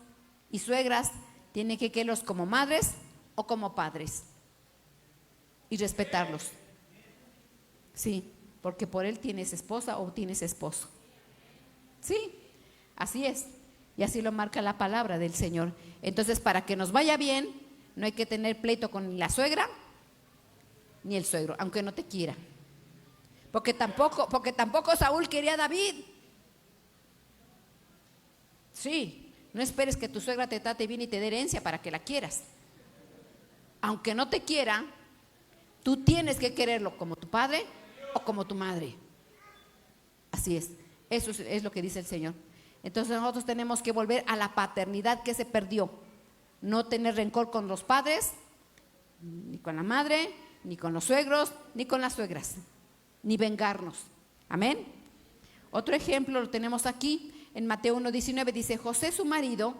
y suegras tienen que quererlos como madres o como padres y respetarlos. Sí, porque por él tienes esposa o tienes esposo. Sí, así es. Y así lo marca la palabra del Señor. Entonces, para que nos vaya bien, no hay que tener pleito con la suegra ni el suegro, aunque no te quiera. Porque tampoco Saúl quería a David. Sí, no esperes que tu suegra te trate bien y te dé herencia para que la quieras. aunque no te quiera, tú tienes que quererlo como tu padre o como tu madre. Así es, eso es lo que dice el Señor. Entonces nosotros tenemos que volver a la paternidad que se perdió. No tener rencor con los padres, ni con la madre, ni con los suegros, ni con las suegras, ni vengarnos. Amén. Otro ejemplo lo tenemos aquí en Mateo 1:19, dice: José su marido,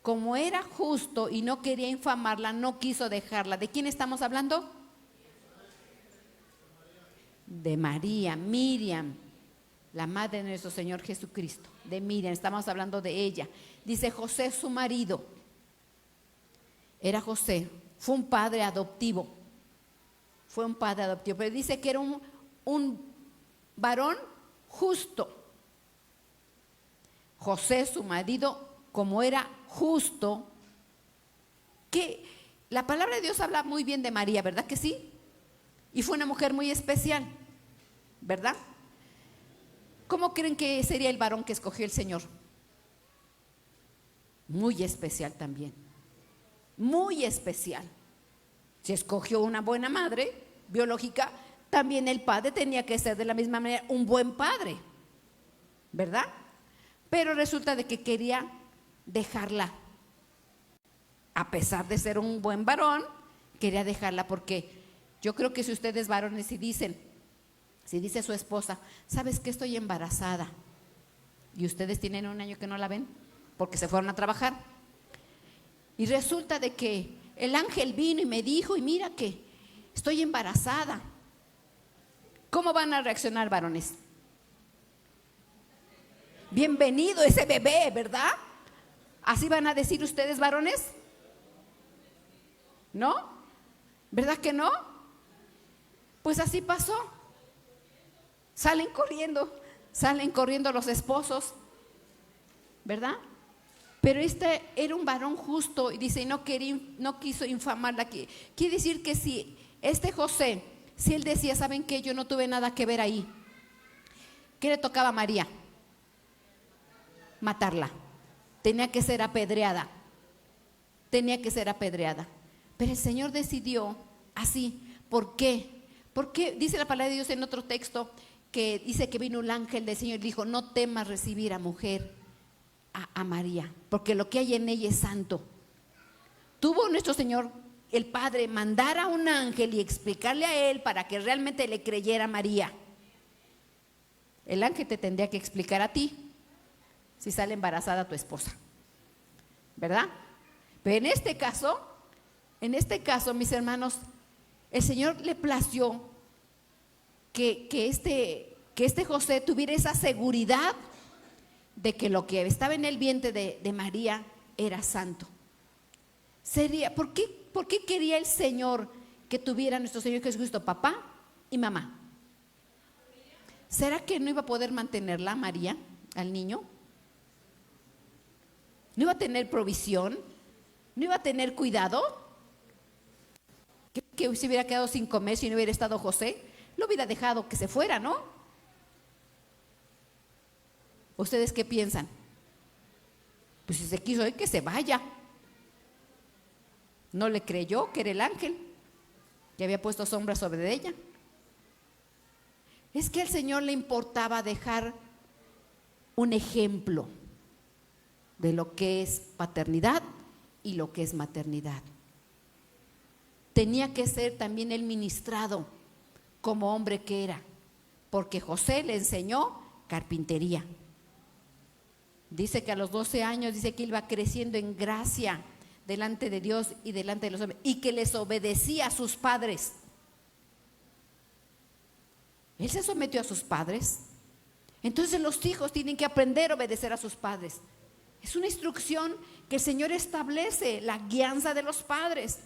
como era justo y no quería infamarla, no quiso dejarla. ¿De quién estamos hablando? De María, Miriam, la madre de nuestro Señor Jesucristo. De Miriam, estamos hablando de ella. Dice: José su marido, era José, fue un padre adoptivo. Fue un padre adoptivo, pero dice que era un varón justo. José su marido, como era justo, que la palabra de Dios habla muy bien de María, ¿verdad que sí? Y fue una mujer muy especial, ¿verdad? ¿Cómo creen que sería el varón que escogió el Señor? Muy especial también, muy especial. Si escogió una buena madre biológica, también el padre tenía que ser de la misma manera un buen padre, ¿verdad? Pero resulta de que quería dejarla. A pesar de ser un buen varón, quería dejarla, porque yo creo que si ustedes varones si dice su esposa: ¿sabes qué? Estoy embarazada, y ustedes tienen un año que no la ven porque se fueron a trabajar, y resulta de que el ángel vino y me dijo: y mira que estoy embarazada. ¿Cómo van a reaccionar, varones? Bienvenido ese bebé, ¿verdad? ¿Así van a decir ustedes, varones? ¿No? ¿Verdad que no? Pues así pasó. Salen corriendo los esposos, ¿verdad? Pero este era un varón justo, y dice, no quiso infamarla. Quiere decir que si este José, si él decía: ¿saben qué? Yo no tuve nada que ver ahí. ¿Qué le tocaba a María? Matarla. Tenía que ser apedreada. Pero el Señor decidió así. ¿Por qué? Porque dice la palabra de Dios en otro texto, que dice que vino un ángel del Señor y dijo: no temas recibir a mujer, a María, porque lo que hay en ella es santo. Tuvo nuestro Señor, el Padre, mandar a un ángel y explicarle a él para que realmente le creyera a María. El ángel te tendría que explicar a ti si sale embarazada tu esposa, ¿verdad? Pero en este caso, mis hermanos, el Señor le plació que este José tuviera esa seguridad de que lo que estaba en el vientre de María era santo. ¿Por qué quería el Señor que tuviera nuestro Señor Jesucristo papá y mamá? ¿Será que no iba a poder mantenerla María, al niño? ¿No iba a tener provisión? ¿No iba a tener cuidado? Que se hubiera quedado sin comer si no hubiera estado José. Lo hubiera dejado que se fuera, ¿no? ¿Ustedes qué piensan? Pues si se quiso ir, que se vaya. No le creyó que era el ángel que había puesto sombra sobre ella. Es que al Señor le importaba dejar un ejemplo de lo que es paternidad y lo que es maternidad. Tenía que ser también el ministrado como hombre que era, porque José le enseñó carpintería. Dice que a los 12 años, dice que iba creciendo en gracia delante de Dios y delante de los hombres, y que les obedecía a sus padres. Él se sometió a sus padres. Entonces los hijos tienen que aprender a obedecer a sus padres. Es una instrucción que el Señor establece, la guianza de los padres.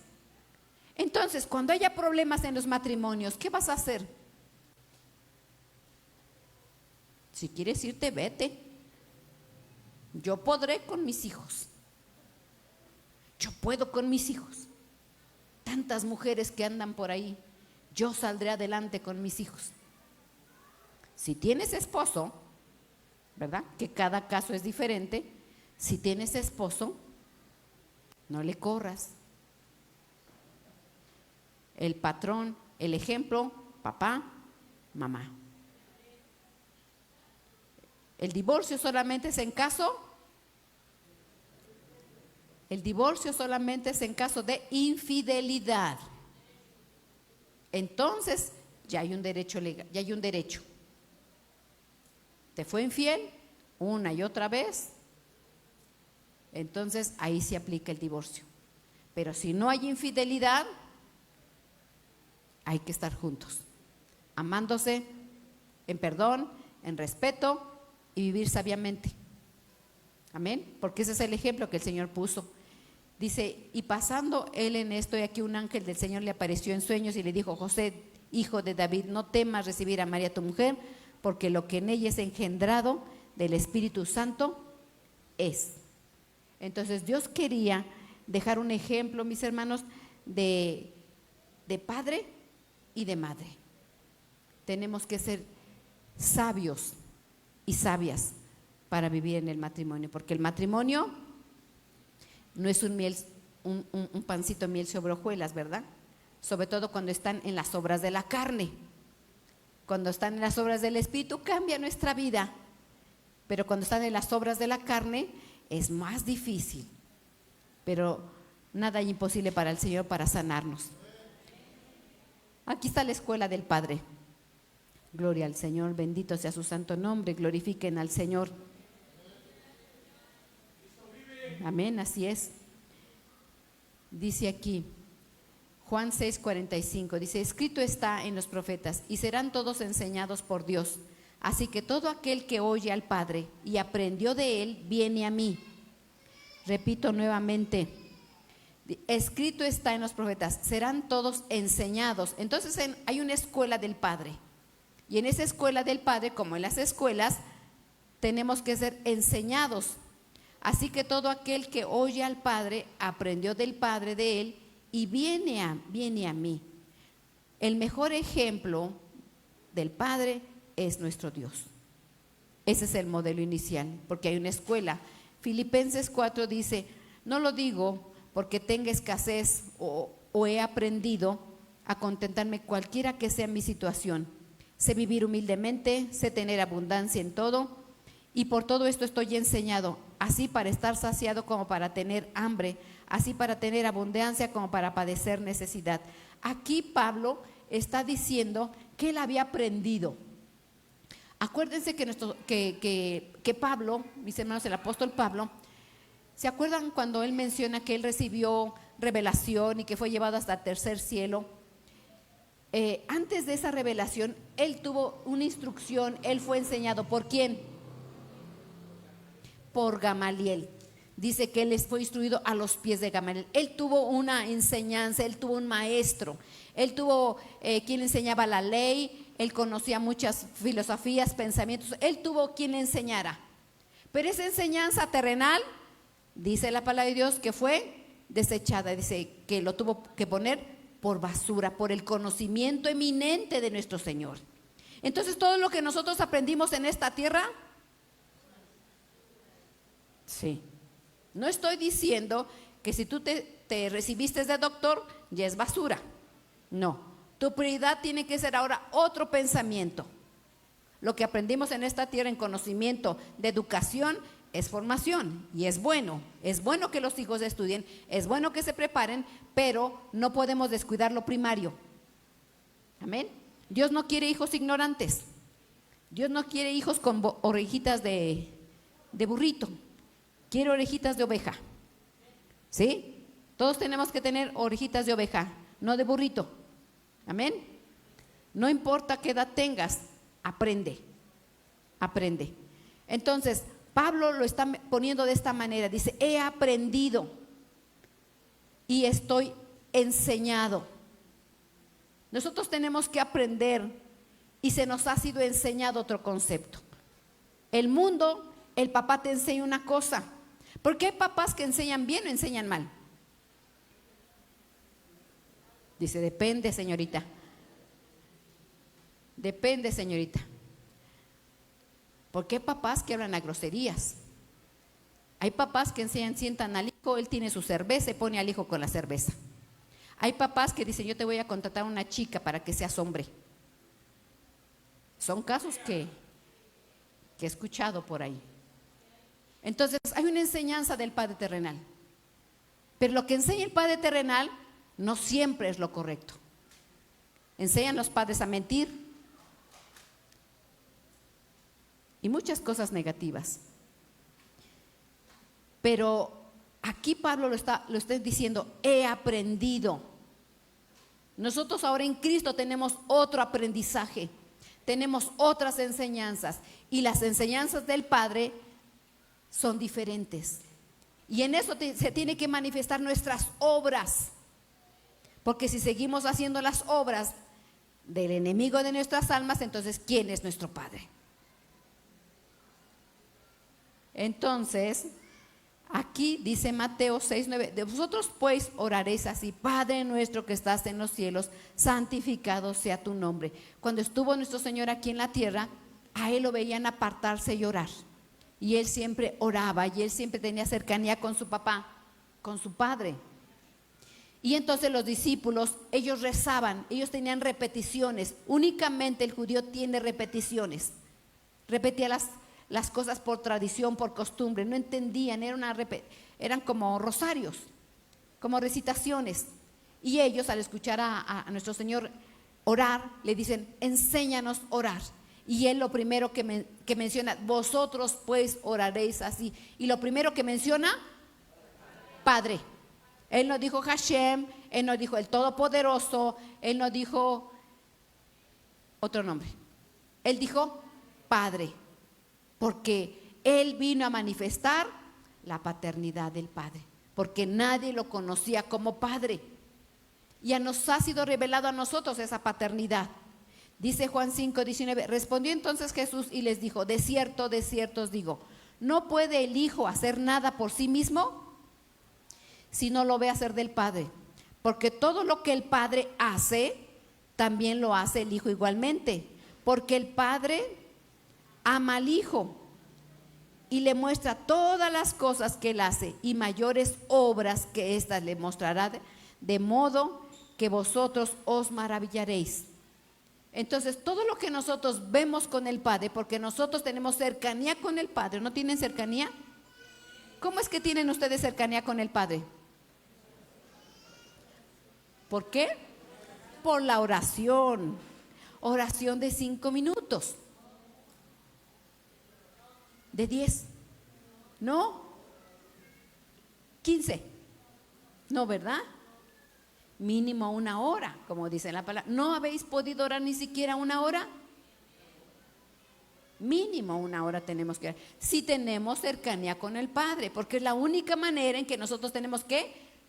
Entonces, cuando haya problemas en los matrimonios, ¿qué vas a hacer? Si quieres irte, vete. Yo podré con mis hijos. Yo puedo con mis hijos. Tantas mujeres que andan por ahí. Yo saldré adelante con mis hijos. Si tienes esposo, ¿verdad? Que cada caso es diferente. Si tienes esposo, no le corras. el patrón, el ejemplo, papá, mamá. El divorcio solamente es en caso, de infidelidad. Entonces ya hay un derecho legal, ya hay un derecho. Te fue infiel una y otra vez, entonces ahí se aplica el divorcio. Pero si no hay infidelidad, hay que estar juntos, amándose, en perdón, en respeto y vivir sabiamente. Amén, porque ese es el ejemplo que el Señor puso. Dice, y pasando él en esto, y aquí un ángel del Señor le apareció en sueños y le dijo: José, hijo de David, no temas recibir a María tu mujer, porque lo que en ella es engendrado del Espíritu Santo es. Entonces Dios quería dejar un ejemplo, mis hermanos, de padre y de madre. Tenemos que ser sabios y sabias para vivir en el matrimonio, porque el matrimonio no es un pancito de miel sobre hojuelas, ¿verdad? Sobre todo cuando están en las obras de la carne. Cuando están en las obras del Espíritu cambia nuestra vida, pero cuando están en las obras de la carne es más difícil, pero nada hay imposible para el Señor para sanarnos. Aquí está la escuela del Padre. Gloria al Señor, bendito sea su santo nombre, glorifiquen al Señor. Amén, así es. Dice aquí, Juan 6:45, dice: escrito está en los profetas, y serán todos enseñados por Dios. Así que todo aquel que oye al Padre y aprendió de él, viene a mí. Repito nuevamente, escrito está en los profetas, serán todos enseñados. Entonces hay una escuela del Padre. Y en esa escuela del Padre, como en las escuelas, tenemos que ser enseñados. Así que todo aquel que oye al Padre, aprendió del Padre de él, y viene a mí. El mejor ejemplo del Padre es nuestro Dios. Ese es el modelo inicial, porque hay una escuela. Filipenses 4 dice: no lo digo porque tenga escasez o he aprendido a contentarme cualquiera que sea mi situación. Sé vivir humildemente, sé tener abundancia en todo, y por todo esto estoy enseñado, así para estar saciado como para tener hambre, así para tener abundancia como para padecer necesidad. Aquí Pablo está diciendo que él había aprendido. Acuérdense que Pablo, mis hermanos, el apóstol Pablo, ¿se acuerdan cuando él menciona que él recibió revelación y que fue llevado hasta el tercer cielo? Antes de esa revelación, él tuvo una instrucción, él fue enseñado. ¿Por quién? Por Gamaliel. Dice que él fue instruido a los pies de Gamaliel. Él tuvo una enseñanza, él tuvo un maestro, él tuvo quien le enseñaba la ley, él conocía muchas filosofías, pensamientos, él tuvo quien le enseñara. Pero esa enseñanza terrenal, dice la palabra de Dios, que fue desechada, dice que lo tuvo que poner por basura, por el conocimiento eminente de nuestro Señor. Entonces todo lo que nosotros aprendimos en esta tierra, sí, no estoy diciendo que si tú te recibiste de doctor ya es basura, no, tu prioridad tiene que ser ahora otro pensamiento. Lo que aprendimos en esta tierra en conocimiento de educación es formación y es bueno que los hijos estudien, es bueno que se preparen, pero no podemos descuidar lo primario. Amén. Dios no quiere hijos ignorantes, Dios no quiere hijos con orejitas de burrito, quiere orejitas de oveja. ¿Sí? Todos tenemos que tener orejitas de oveja, no de burrito. Amén. No importa qué edad tengas, aprende. Entonces Pablo lo está poniendo de esta manera, dice: he aprendido y estoy enseñado. Nosotros tenemos que aprender y se nos ha sido enseñado otro concepto. El mundo, el papá te enseña una cosa. ¿Por qué hay papás que enseñan bien o enseñan mal? Dice: depende, señorita. Depende, señorita. Porque hay papás que hablan a groserías. Hay papás que enseñan: sientan al hijo, él tiene su cerveza y pone al hijo con la cerveza. Hay papás que dicen, yo te voy a contratar a una chica para que seas hombre. Son casos que he escuchado por ahí. Entonces, hay una enseñanza del Padre terrenal. Pero lo que enseña el Padre terrenal no siempre es lo correcto. Enseñan los padres a mentir y muchas cosas negativas. Pero aquí Pablo lo está diciendo, he aprendido. Nosotros ahora en Cristo tenemos otro aprendizaje, tenemos otras enseñanzas y las enseñanzas del Padre son diferentes. Y en eso se tiene que manifestar nuestras obras, porque si seguimos haciendo las obras del enemigo de nuestras almas, entonces ¿quién es nuestro Padre? Entonces, aquí dice Mateo 6:9, de vosotros pues oraréis así: Padre nuestro que estás en los cielos, santificado sea tu nombre. Cuando estuvo nuestro Señor aquí en la tierra, a Él lo veían apartarse y orar. Y Él siempre oraba y Él siempre tenía cercanía con su papá, con su Padre. Y entonces los discípulos, ellos rezaban, ellos tenían repeticiones. Únicamente el judío tiene repeticiones. Repetía las cosas por tradición, por costumbre. No entendían, eran como rosarios, como recitaciones. Y ellos, al escuchar a nuestro Señor orar, le dicen: enséñanos a orar. Y Él lo primero que menciona: vosotros pues oraréis así. Y lo primero que menciona: Padre. Él no dijo Hashem, Él no dijo el Todopoderoso, Él no dijo otro nombre. Él dijo Padre, porque Él vino a manifestar la paternidad del Padre, porque nadie lo conocía como Padre. Ya nos ha sido revelado a nosotros esa paternidad. Dice Juan 5:19, respondió entonces Jesús y les dijo: de cierto os digo, no puede el Hijo hacer nada por sí mismo si no lo ve hacer del Padre, porque todo lo que el Padre hace, también lo hace el Hijo igualmente, porque el Padre ama al Hijo y le muestra todas las cosas que Él hace, y mayores obras que éstas le mostrará, de modo que vosotros os maravillaréis. Entonces, todo lo que nosotros vemos con el Padre, porque nosotros tenemos cercanía con el Padre. ¿No tienen cercanía? ¿Cómo es que tienen ustedes cercanía con el Padre? ¿Por qué? Por la oración. Oración de 5 minutos. ¿De 10? ¿No? 15. ¿No, verdad? Mínimo 1 hora, como dice la palabra. ¿No habéis podido orar ni siquiera 1 hora? Mínimo 1 hora tenemos que orar. Si tenemos cercanía con el Padre, porque es la única manera en que nosotros tenemos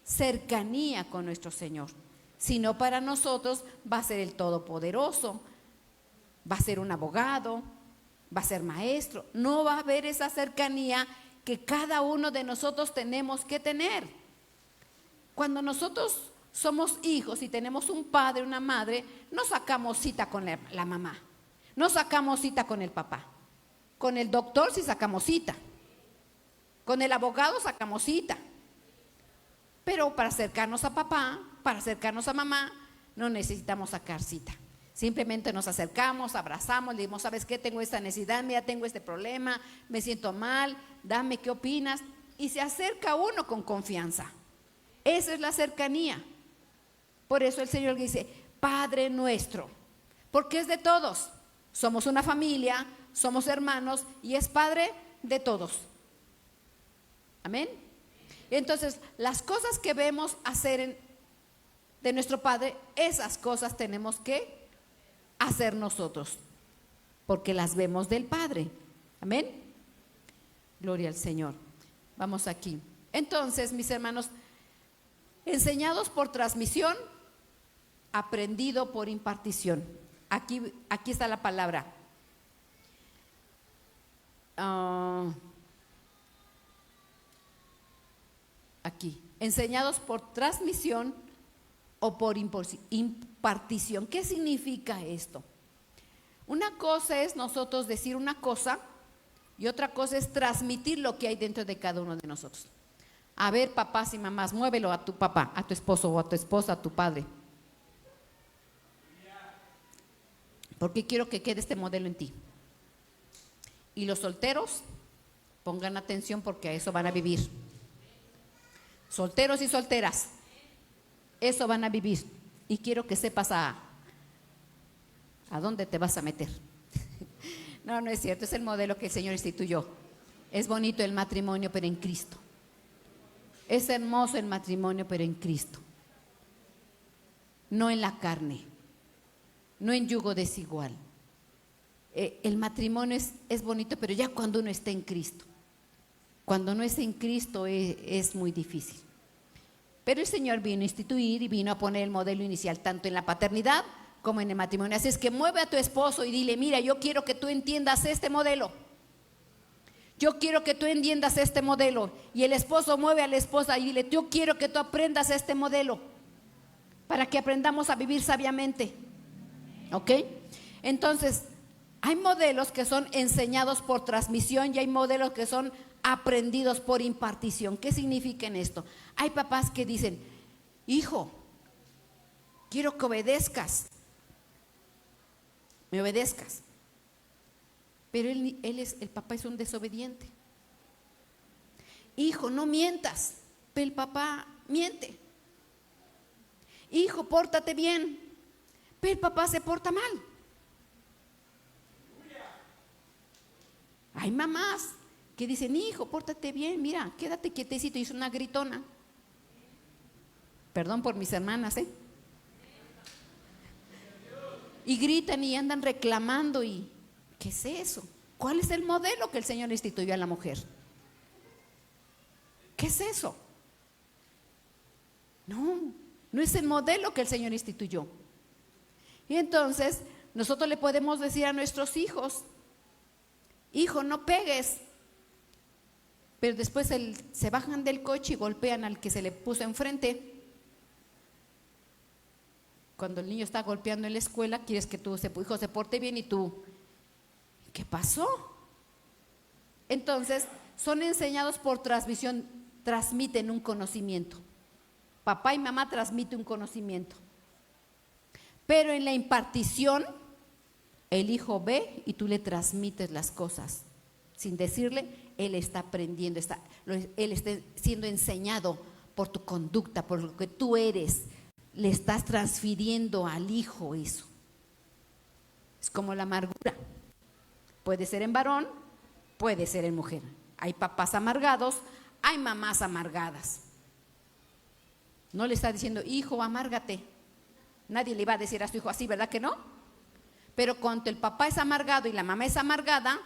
cercanía con nuestro Señor. Si no, para nosotros va a ser el Todopoderoso, va a ser un abogado, va a ser maestro. No va a haber esa cercanía que cada uno de nosotros tenemos que tener. Cuando nosotros somos hijos y tenemos un padre, una madre, no sacamos cita con la mamá, no sacamos cita con el papá. Con el doctor sí sacamos cita, con el abogado sacamos cita. Pero para acercarnos a papá, para acercarnos a mamá, no necesitamos sacar cita. Simplemente nos acercamos, abrazamos, le decimos: ¿sabes qué? Tengo esta necesidad, mira, tengo este problema, me siento mal, dame, ¿qué opinas? Y se acerca uno con confianza. Esa es la cercanía. Por eso el Señor dice: Padre nuestro, porque es de todos. Somos una familia, somos hermanos y es Padre de todos. Amén. Entonces, las cosas que vemos hacer de nuestro Padre, esas cosas tenemos que hacer nosotros, porque las vemos del Padre. Amén. Gloria al Señor. Vamos aquí. Entonces, mis hermanos, enseñados por transmisión, aprendido por impartición. Aquí está la palabra. Aquí, enseñados por transmisión o por impartición. ¿Qué significa esto? Una cosa es nosotros decir una cosa y otra cosa es transmitir lo que hay dentro de cada uno de nosotros. A ver, papás y mamás, muévelo a tu papá, a tu esposo o a tu esposa, a tu padre. Porque quiero que quede este modelo en ti. Y los solteros, pongan atención porque a eso van a vivir. Solteros y solteras, eso van a vivir. Y quiero que sepas a dónde te vas a meter. No, no es cierto, es el modelo que el Señor instituyó. Es bonito el matrimonio, pero en Cristo. Es hermoso el matrimonio, pero en Cristo. No en la carne, no en yugo desigual. El matrimonio es bonito, pero ya cuando uno está en Cristo. Cuando no es en Cristo es muy difícil. Pero el Señor vino a instituir y vino a poner el modelo inicial, tanto en la paternidad como en el matrimonio. Así es que mueve a tu esposo y dile, mira, yo quiero que tú entiendas este modelo. Yo quiero que tú entiendas este modelo. Y el esposo mueve a la esposa y dile, yo quiero que tú aprendas este modelo para que aprendamos a vivir sabiamente. ¿Ok? Entonces, hay modelos que son enseñados por transmisión y hay modelos que son aprendidos por impartición. ¿Qué significa en esto? Hay papás que dicen, hijo, quiero que me obedezcas. Pero el papá es un desobediente. Hijo, no mientas, pero el papá miente. Hijo, pórtate bien, pero el papá se porta mal. Hay mamás que dicen, hijo, pórtate bien, mira, quédate quietecito, y es una gritona. Perdón por mis hermanas, y gritan y andan reclamando. ¿Y qué es eso? ¿Cuál es el modelo que el Señor instituyó a la mujer? ¿Qué es eso? No es el modelo que el Señor instituyó. Y entonces nosotros le podemos decir a nuestros hijos, hijo, no pegues. Pero después se bajan del coche y golpean al que se le puso enfrente. Cuando el niño está golpeando en la escuela, quieres que tu hijo se porte bien y tú, ¿qué pasó? Entonces, son enseñados por transmisión, transmiten un conocimiento. Papá y mamá transmiten un conocimiento. Pero en la impartición, el hijo ve y tú le transmites las cosas. Sin decirle, él está aprendiendo, él está siendo enseñado por tu conducta, por lo que tú eres. Le estás transfiriendo al hijo eso. Es como la amargura. Puede ser en varón, puede ser en mujer. Hay papás amargados, hay mamás amargadas. No le está diciendo, hijo, amárgate. Nadie le va a decir a su hijo así, ¿verdad que no? Pero cuando el papá es amargado y la mamá es amargada,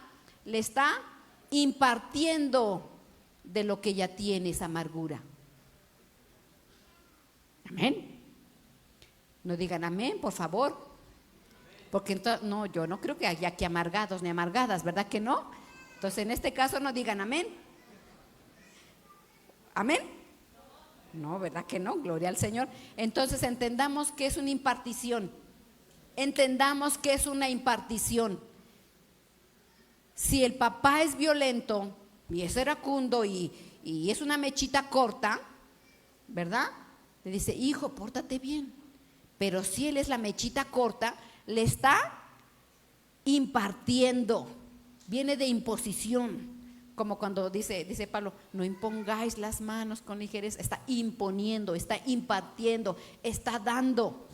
le está impartiendo de lo que ya tiene esa amargura. Amén. No digan amén, por favor. Porque entonces, no, yo no creo que haya aquí amargados ni amargadas, ¿verdad que no? Entonces en este caso no digan amén. ¿Amén? No, ¿verdad que no? Gloria al Señor. Entonces entendamos que es una impartición. Entendamos que es una impartición. Si el papá es violento y es iracundo y es una mechita corta, ¿verdad? Le dice, hijo, pórtate bien. Pero si él es la mechita corta, le está impartiendo. Viene de imposición. Como cuando dice Pablo, no impongáis las manos con ligereza. Está imponiendo, está impartiendo, está dando.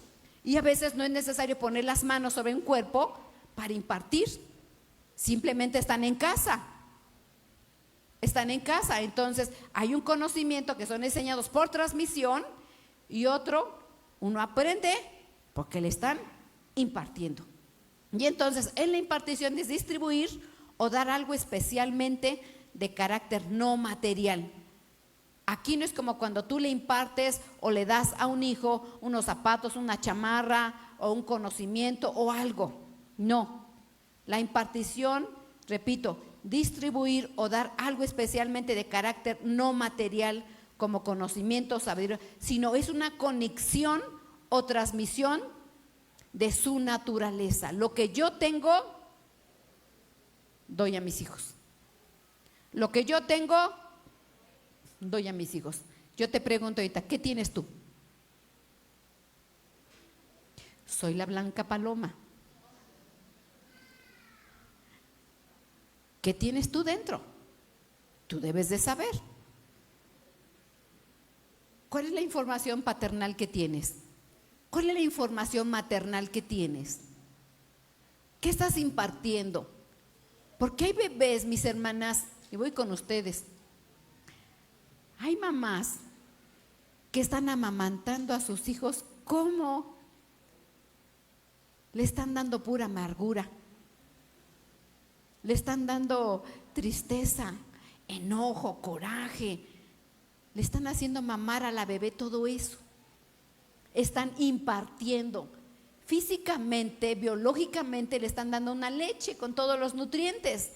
Y a veces no es necesario poner las manos sobre un cuerpo para impartir. Simplemente están en casa. Están en casa. Entonces hay un conocimiento que son enseñados por transmisión y otro, uno aprende porque le están impartiendo. Y entonces en la impartición es distribuir o dar algo especialmente de carácter no material. Aquí no es como cuando tú le impartes o le das a un hijo unos zapatos, una chamarra o un conocimiento o algo. No, la impartición, repito, distribuir o dar algo especialmente de carácter no material como conocimiento, sabiduría, sino es una conexión o transmisión de su naturaleza. Lo que yo tengo, doy a mis hijos. Lo que yo tengo, doy a mis hijos. Yo te pregunto ahorita, ¿qué tienes tú? Soy la blanca paloma. ¿Qué tienes tú dentro? Tú debes de saber. ¿Cuál es la información paternal que tienes? ¿Cuál es la información maternal que tienes? ¿Qué estás impartiendo? Porque hay bebés, mis hermanas, y voy con ustedes. Hay mamás que están amamantando a sus hijos, ¿cómo? Le están dando pura amargura, le están dando tristeza, enojo, coraje, le están haciendo mamar a la bebé todo eso. Están impartiendo físicamente, biológicamente, le están dando una leche con todos los nutrientes,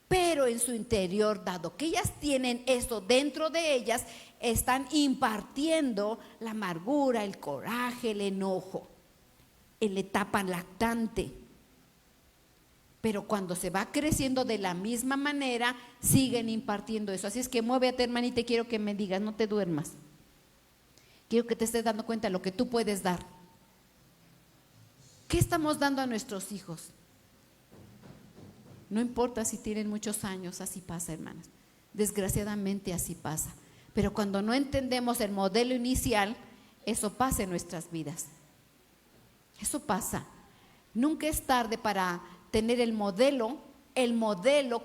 pero en su interior, dado que ellas tienen eso dentro de ellas, están impartiendo la amargura, el coraje, el enojo en la etapa lactante. Pero cuando se va creciendo de la misma manera, siguen impartiendo eso. Así es que muévete, hermanita, y quiero que me digas, no te duermas. Quiero que te estés dando cuenta de lo que tú puedes dar. ¿Qué estamos dando a nuestros hijos? No importa si tienen muchos años, así pasa, hermanas. Desgraciadamente así pasa. Pero cuando no entendemos el modelo inicial, eso pasa en nuestras vidas. Eso pasa. Nunca es tarde para tener el modelo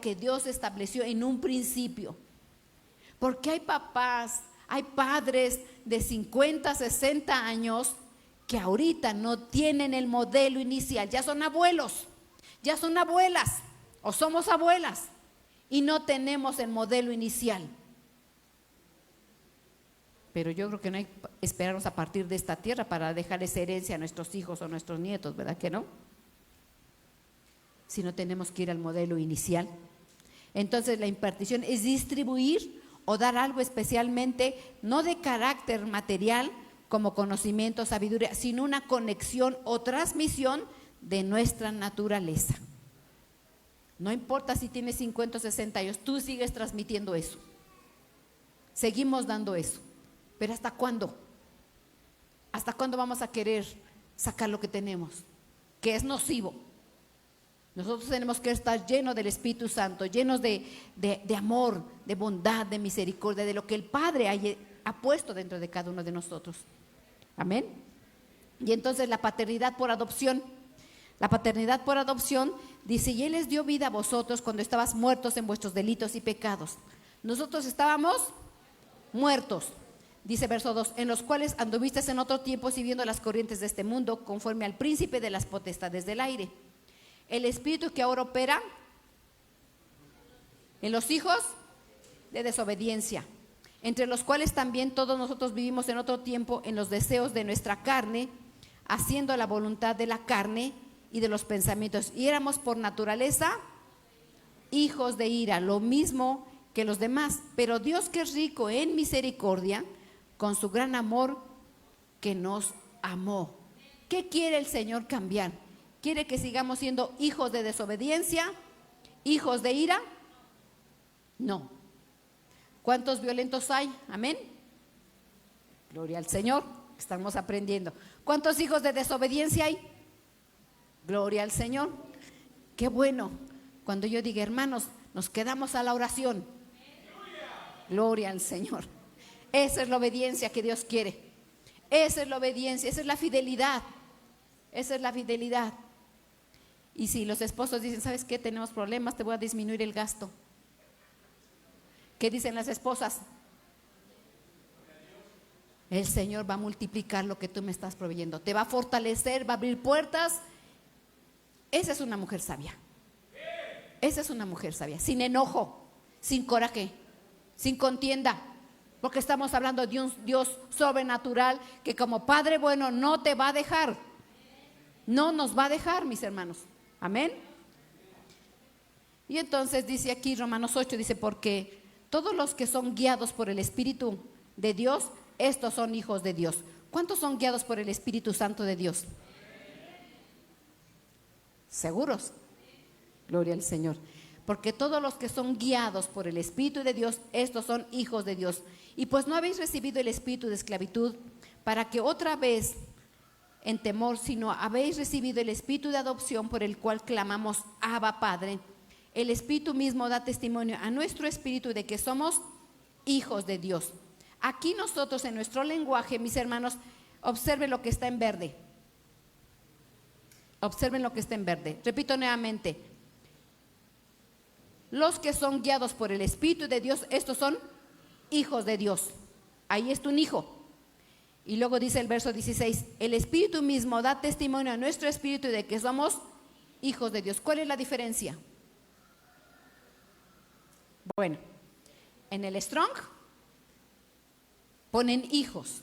que Dios estableció en un principio. Porque hay papás, hay padres de 50, 60 años que ahorita no tienen el modelo inicial. Ya son abuelos, ya son abuelas o somos abuelas y no tenemos el modelo inicial. Pero yo creo que no hay que esperarnos a partir de esta tierra para dejar esa herencia a nuestros hijos o nuestros nietos, ¿verdad que no? Si no, tenemos que ir al modelo inicial. Entonces la impartición es distribuir o dar algo especialmente, no de carácter material como conocimiento, sabiduría, sino una conexión o transmisión de nuestra naturaleza. No importa si tienes 50 o 60 años, tú sigues transmitiendo eso. Seguimos dando eso. Pero ¿hasta cuándo? ¿Hasta cuándo vamos a querer sacar lo que tenemos? Que es nocivo. Nosotros tenemos que estar llenos del Espíritu Santo, llenos de amor, de bondad, de misericordia, de lo que el Padre ha puesto dentro de cada uno de nosotros. Amén. Y entonces la paternidad por adopción. La paternidad por adopción dice: y Él les dio vida a vosotros cuando estabas muertos en vuestros delitos y pecados. Nosotros estábamos muertos. Dice verso 2: en los cuales anduvisteis en otro tiempo siguiendo las corrientes de este mundo, conforme al príncipe de las potestades del aire, el espíritu que ahora opera en los hijos de desobediencia, entre los cuales también todos nosotros vivimos en otro tiempo en los deseos de nuestra carne, haciendo la voluntad de la carne y de los pensamientos, y éramos por naturaleza hijos de ira, lo mismo que los demás. Pero Dios, que es rico en misericordia, con su gran amor que nos amó. ¿Qué quiere el Señor cambiar? ¿Quiere que sigamos siendo hijos de desobediencia, hijos de ira? No. ¿Cuántos violentos hay? Amén. Gloria al Señor, estamos aprendiendo. ¿Cuántos hijos de desobediencia hay? Gloria al Señor. Qué bueno. Cuando yo diga, hermanos, nos quedamos a la oración. Gloria al Señor. Esa es la obediencia que Dios quiere. Esa es la obediencia, esa es la fidelidad. Esa es la fidelidad. Y si los esposos dicen, ¿sabes qué? Tenemos problemas, te voy a disminuir el gasto. ¿Qué dicen las esposas? El Señor va a multiplicar lo que tú me estás proveyendo. Te va a fortalecer, va a abrir puertas. Esa es una mujer sabia. Esa es una mujer sabia. Sin enojo, sin coraje, sin contienda. Porque estamos hablando de un Dios sobrenatural que como Padre bueno no te va a dejar. No nos va a dejar, mis hermanos. Amén. Y entonces dice aquí Romanos 8, dice: porque todos los que son guiados por el Espíritu de Dios, estos son hijos de Dios. ¿Cuántos son guiados por el Espíritu Santo de Dios? ¿Seguros? Gloria al Señor. porque todos los que son guiados por el Espíritu de Dios, estos son hijos de Dios. Y pues no habéis recibido el espíritu de esclavitud para que otra vez en temor, sino habéis recibido el espíritu de adopción por el cual clamamos Abba, Padre. El Espíritu mismo da testimonio a nuestro espíritu de que somos hijos de Dios. Aquí nosotros en nuestro lenguaje, mis hermanos, observen lo que está en verde. Observen lo que está en verde. Repito nuevamente. Los que son guiados por el Espíritu de Dios, estos son hijos de Dios. Ahí está un hijo. Y luego dice el verso 16, el Espíritu mismo da testimonio a nuestro espíritu de que somos hijos de Dios. ¿Cuál es la diferencia? Bueno, en el Strong ponen hijos.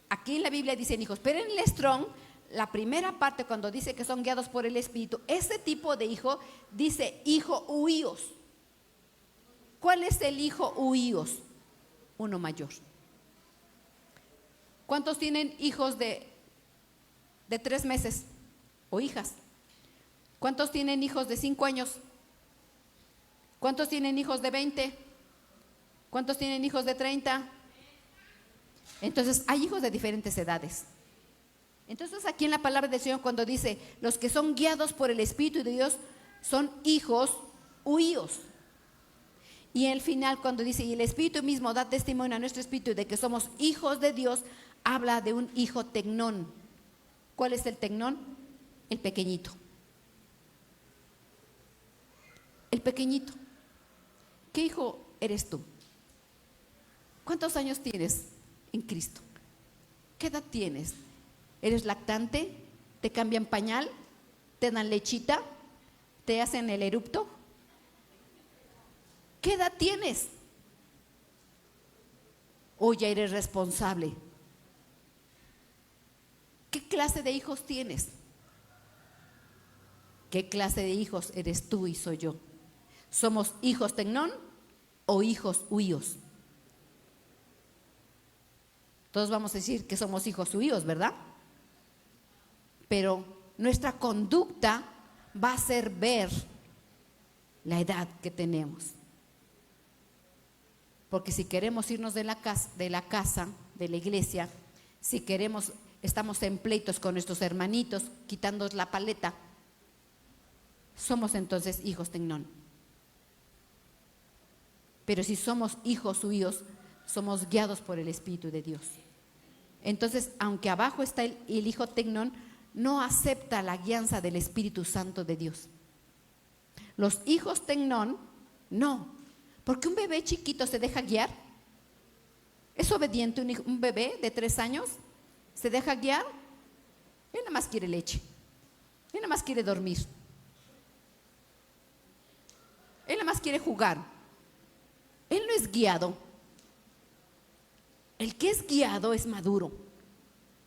Aquí en la Biblia dicen hijos, pero en el Strong, la primera parte cuando dice que son guiados por el Espíritu, ese tipo de hijo dice hijo huíos. ¿Cuál es el hijo huíos? Uno mayor. ¿Cuántos tienen hijos de 3 meses o hijas? ¿Cuántos tienen hijos de 5 años? ¿Cuántos tienen hijos de 20? ¿Cuántos tienen hijos de 30? Entonces hay hijos de diferentes edades. Entonces aquí en la palabra del Señor cuando dice los que son guiados por el Espíritu de Dios son hijos huíos. Y el final cuando dice y el Espíritu mismo da testimonio a nuestro espíritu de que somos hijos de Dios, habla de un hijo tecnón. ¿Cuál es el tecnón? El pequeñito. El pequeñito. ¿Qué hijo eres tú? ¿Cuántos años tienes en Cristo? ¿Qué edad tienes? ¿Eres lactante? ¿Te cambian pañal? ¿Te dan lechita? ¿Te hacen el erupto? ¿Qué edad tienes? ¿O ya eres responsable? ¿Qué clase de hijos tienes? ¿Qué clase de hijos eres tú y soy yo? ¿Somos hijos tecnón o hijos huíos? Todos vamos a decir que somos hijos huíos, ¿verdad? Pero nuestra conducta va a hacer ver la edad que tenemos. Porque si queremos irnos de la casa, de la iglesia, si queremos, estamos en pleitos con nuestros hermanitos, quitándonos la paleta, somos entonces hijos tecnón. Pero si somos hijos huíos, somos guiados por el Espíritu de Dios. Entonces, aunque abajo está el hijo tecnón, no acepta la guianza del Espíritu Santo de Dios. Los hijos tecnón, no. Porque un bebé chiquito se deja guiar. ¿Es obediente un bebé de 3 años? ¿Se deja guiar? Él nada más quiere leche. Él nada más quiere dormir. Él nada más quiere jugar. Él no es guiado. El que es guiado es maduro.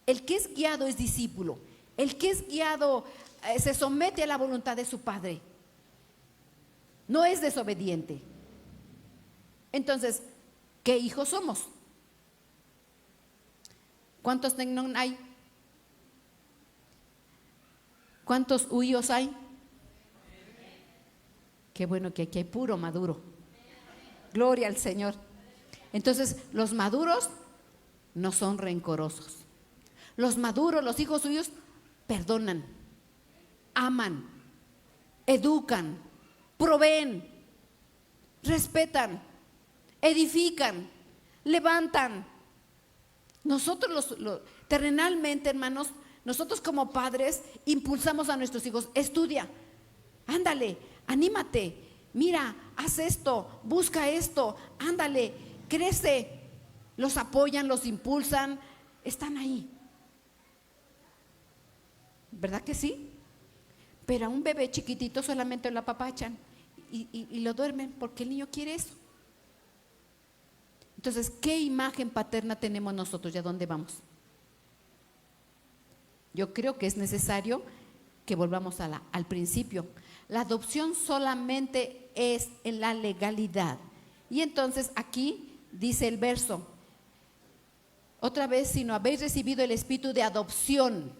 El que es guiado es discípulo. El que es guiado se somete a la voluntad de su padre. No es desobediente. Entonces, ¿qué hijos somos? ¿Cuántos tecnón hay? ¿Cuántos huíos hay? Qué bueno que aquí hay puro maduro. Gloria al Señor. Entonces, los maduros no son rencorosos. Los maduros, los hijos suyos, perdonan, aman, educan, proveen, respetan, edifican, levantan. Nosotros terrenalmente, hermanos, nosotros como padres impulsamos a nuestros hijos, estudia, ándale, anímate, mira, haz esto, busca esto, ándale, crece, los apoyan, los impulsan, están ahí. ¿Verdad que sí? Pero a un bebé chiquitito solamente lo apapachan y lo duermen porque el niño quiere eso. Entonces, ¿qué imagen paterna tenemos nosotros y a dónde vamos? Yo creo que es necesario que volvamos al principio. La adopción solamente es en la legalidad. Y entonces aquí dice el verso, otra vez, si no habéis recibido el espíritu de adopción.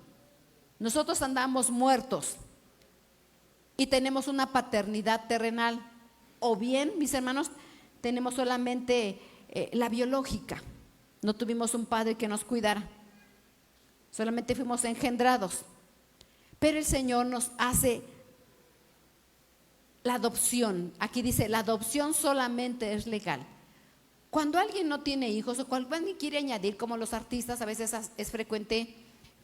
Nosotros andamos muertos. y tenemos una paternidad terrenal, o bien, mis hermanos, tenemos solamente la biológica. No tuvimos un padre que nos cuidara, solamente fuimos engendrados. Pero el Señor nos hace la adopción. Aquí dice, la adopción solamente es legal. Cuando alguien no tiene hijos, o cuando alguien quiere añadir, como los artistas, a veces es frecuente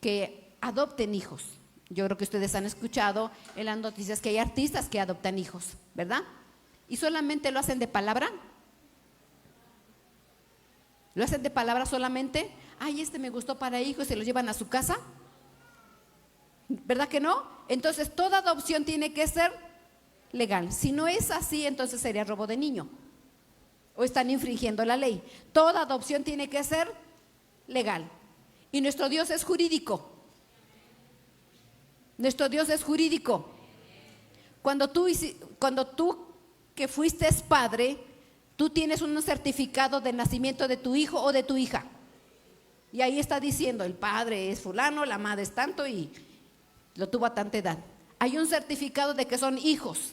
que adopten hijos. Yo creo que ustedes han escuchado en las noticias que hay artistas que adoptan hijos, ¿verdad? ¿Y solamente lo hacen de palabra? ¿Lo hacen de palabra solamente? Ay, este me gustó para hijo, y se lo llevan a su casa. ¿Verdad que no? Entonces toda adopción tiene que ser legal. Si no es así, entonces sería robo de niño, o están infringiendo la ley. Toda adopción tiene que ser legal. Y nuestro Dios es jurídico. Nuestro Dios es jurídico. Cuando tú que fuiste padre, tú tienes un certificado de nacimiento de tu hijo o de tu hija. Y ahí está diciendo, el padre es fulano, la madre es tanto y lo tuvo a tanta edad. Hay un certificado de que son hijos,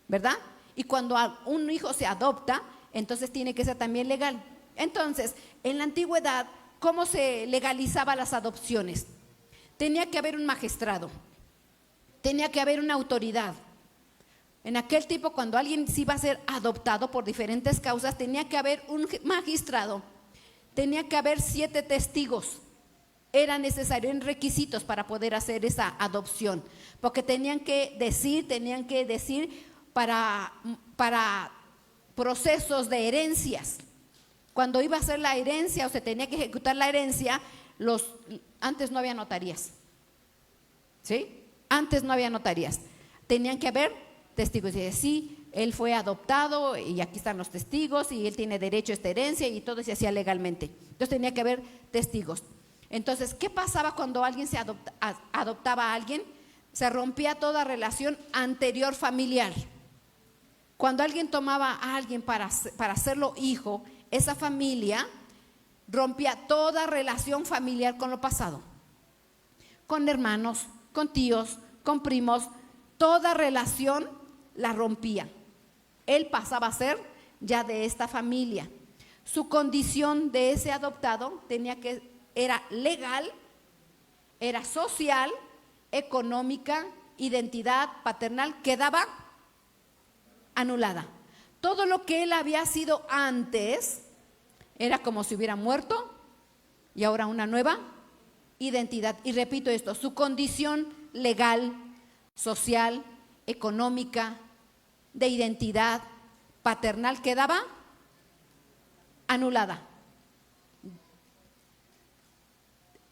¿verdad? Y cuando un hijo se adopta, entonces tiene que ser también legal. Entonces, en la antigüedad, ¿cómo se legalizaba las adopciones? Tenía que haber un magistrado, tenía que haber una autoridad. En aquel tiempo, cuando alguien se iba a ser adoptado por diferentes causas, tenía que haber un magistrado, tenía que haber 7 testigos. Era necesario en requisitos para poder hacer esa adopción, porque tenían que decir para procesos de herencias. Cuando iba a hacer la herencia o se tenía que ejecutar la herencia, antes no había notarías, ¿sí? Antes no había notarías. Tenían que haber testigos. Y decía, sí, él fue adoptado y aquí están los testigos y él tiene derecho a esta herencia, y todo se hacía legalmente. Entonces tenía que haber testigos. Entonces, ¿qué pasaba cuando alguien adoptaba a alguien? Se rompía toda relación anterior familiar. Cuando alguien tomaba a alguien para hacerlo hijo, esa familia rompía toda relación familiar con lo pasado, con hermanos, con tíos, con primos. Toda relación la rompía. Él pasaba a ser ya de esta familia. Su condición de ese adoptado era legal, era social, económica, identidad paternal, quedaba anulada. Todo lo que él había sido antes era como si hubiera muerto, y ahora una nueva identidad. Y repito esto, su condición legal, social, económica, de identidad paternal quedaba anulada.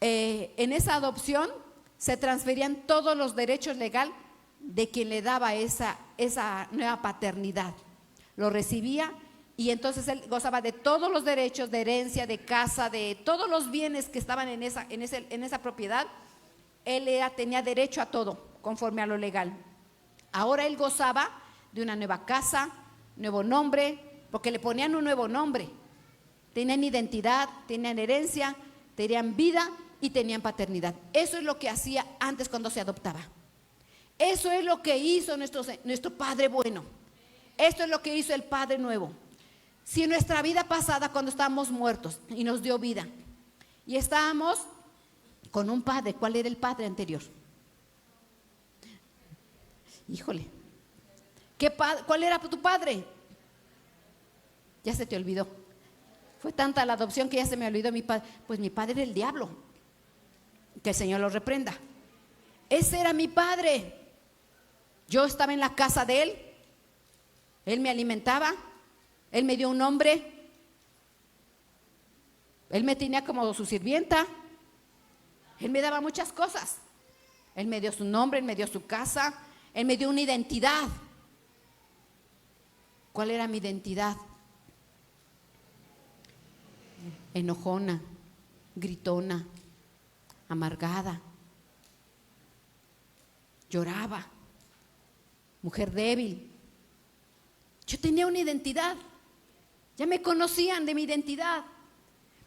En esa adopción se transferían todos los derechos legales de quien le daba esa nueva paternidad. Lo recibía y entonces él gozaba de todos los derechos de herencia, de casa, de todos los bienes que estaban en esa propiedad. Él tenía derecho a todo conforme a lo legal. Ahora él gozaba de una nueva casa, nuevo nombre, porque le ponían un nuevo nombre. Tenían identidad, tenían herencia, tenían vida y tenían paternidad. Eso es lo que hacía antes cuando se adoptaba. Eso es lo que hizo nuestro Padre bueno. Esto es lo que hizo el Padre nuevo. Si en nuestra vida pasada, cuando estábamos muertos y nos dio vida, y estábamos con un padre, ¿cuál era el padre anterior? Híjole, ¿cuál era tu padre? Ya se te olvidó. Fue tanta la adopción que ya se me olvidó mi padre. Pues mi padre era el diablo. Que el Señor lo reprenda. Ese era mi padre. Yo estaba en la casa de él. Él me alimentaba. Él me dio un nombre. Él me tenía como su sirvienta. Él me daba muchas cosas. Él me dio su nombre, él me dio su casa, él me dio una identidad. ¿Cuál era mi identidad? Enojona, gritona, amargada, lloraba, mujer débil. Yo tenía una identidad. Ya me conocían de mi identidad.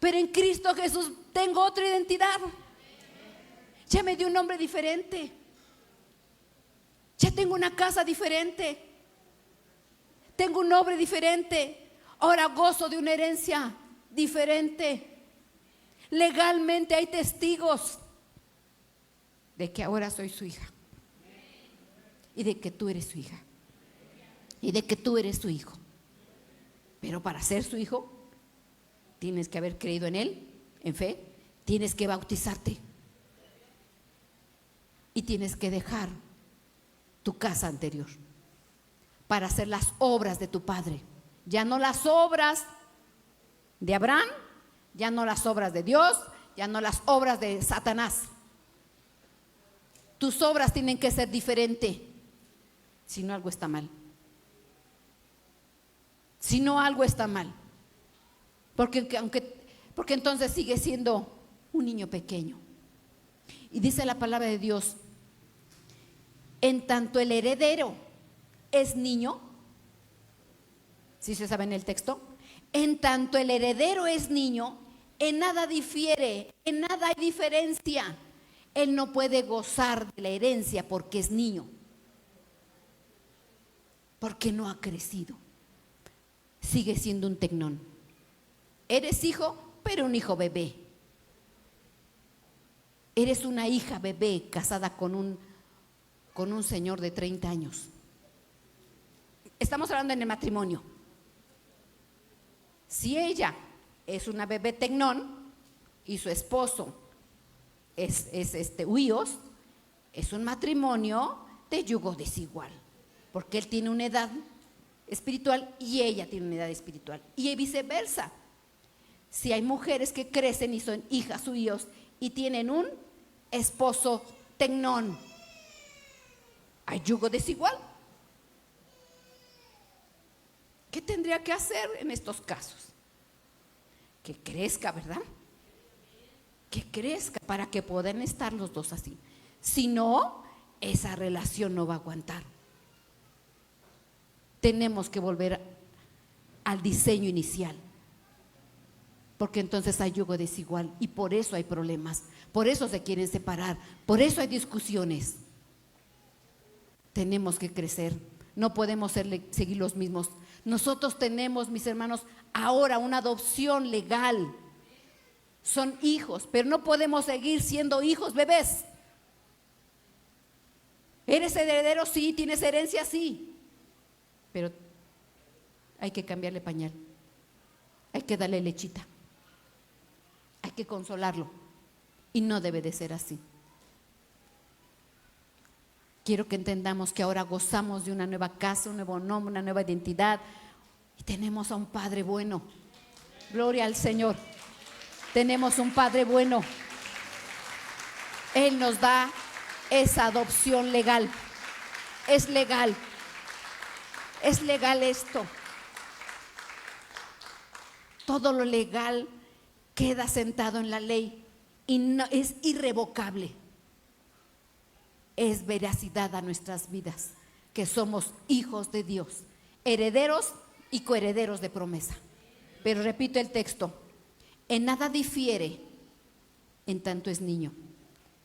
Pero en Cristo Jesús tengo otra identidad. Ya me dio un nombre diferente. Ya tengo una casa diferente, tengo un nombre diferente, ahora gozo de una herencia diferente. Legalmente hay testigos de que ahora soy su hija, y de que tú eres su hija, y de que tú eres su hijo. Pero para ser su hijo tienes que haber creído en Él, en fe, tienes que bautizarte y tienes que dejar tu casa anterior para hacer las obras de tu Padre. Ya no las obras de Abraham, ya no las obras de Dios, ya no las obras de Satanás. Tus obras tienen que ser diferentes, si no algo está mal. Si no algo está mal. Porque entonces sigue siendo un niño pequeño. Y dice la palabra de Dios: en tanto el heredero es niño. ¿Sí se sabe en el texto? En tanto el heredero es niño, en nada difiere, en nada hay diferencia. Él no puede gozar de la herencia porque es niño, porque no ha crecido. Sigue siendo un tecnón. Eres hijo, pero un hijo bebé. Eres una hija bebé casada con un señor de 30 años. Estamos hablando en el matrimonio. Si ella es una bebé tecnón y su esposo es huíos, es un matrimonio de yugo desigual, porque él tiene una edad espiritual y ella tiene una edad espiritual, y viceversa. Si hay mujeres que crecen y son hijas suyos y tienen un esposo tecnón, hay yugo desigual. ¿Qué tendría que hacer en estos casos? Que crezca, ¿verdad? Que crezca para que puedan estar los dos así. Si no, esa relación no va a aguantar. Tenemos que volver al diseño inicial, porque entonces hay yugo desigual y por eso hay problemas, por eso se quieren separar, por eso hay discusiones. Tenemos que crecer, no podemos seguir los mismos. Nosotros tenemos, mis hermanos, ahora una adopción legal. Son hijos, pero no podemos seguir siendo hijos bebés. ¿Eres heredero? Sí. ¿Tienes herencia? Sí. Pero hay que cambiarle pañal, hay que darle lechita, hay que consolarlo, y no debe de ser así. Quiero que entendamos que ahora gozamos de una nueva casa, un nuevo nombre, una nueva identidad, y tenemos a un Padre bueno. Gloria al Señor. Tenemos un Padre bueno. Él nos da esa adopción legal. Es legal. Es legal esto. Todo lo legal queda sentado en la ley y no, es irrevocable. Es veracidad a nuestras vidas, que somos hijos de Dios, herederos y coherederos de promesa. Pero repito el texto: en nada difiere, en tanto es niño.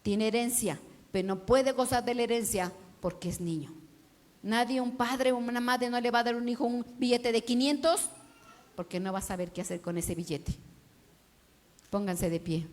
Tiene herencia, pero no puede gozar de la herencia porque es niño. Nadie, un padre o una madre, no le va a dar a un hijo un billete de 500 porque no va a saber qué hacer con ese billete. Pónganse de pie.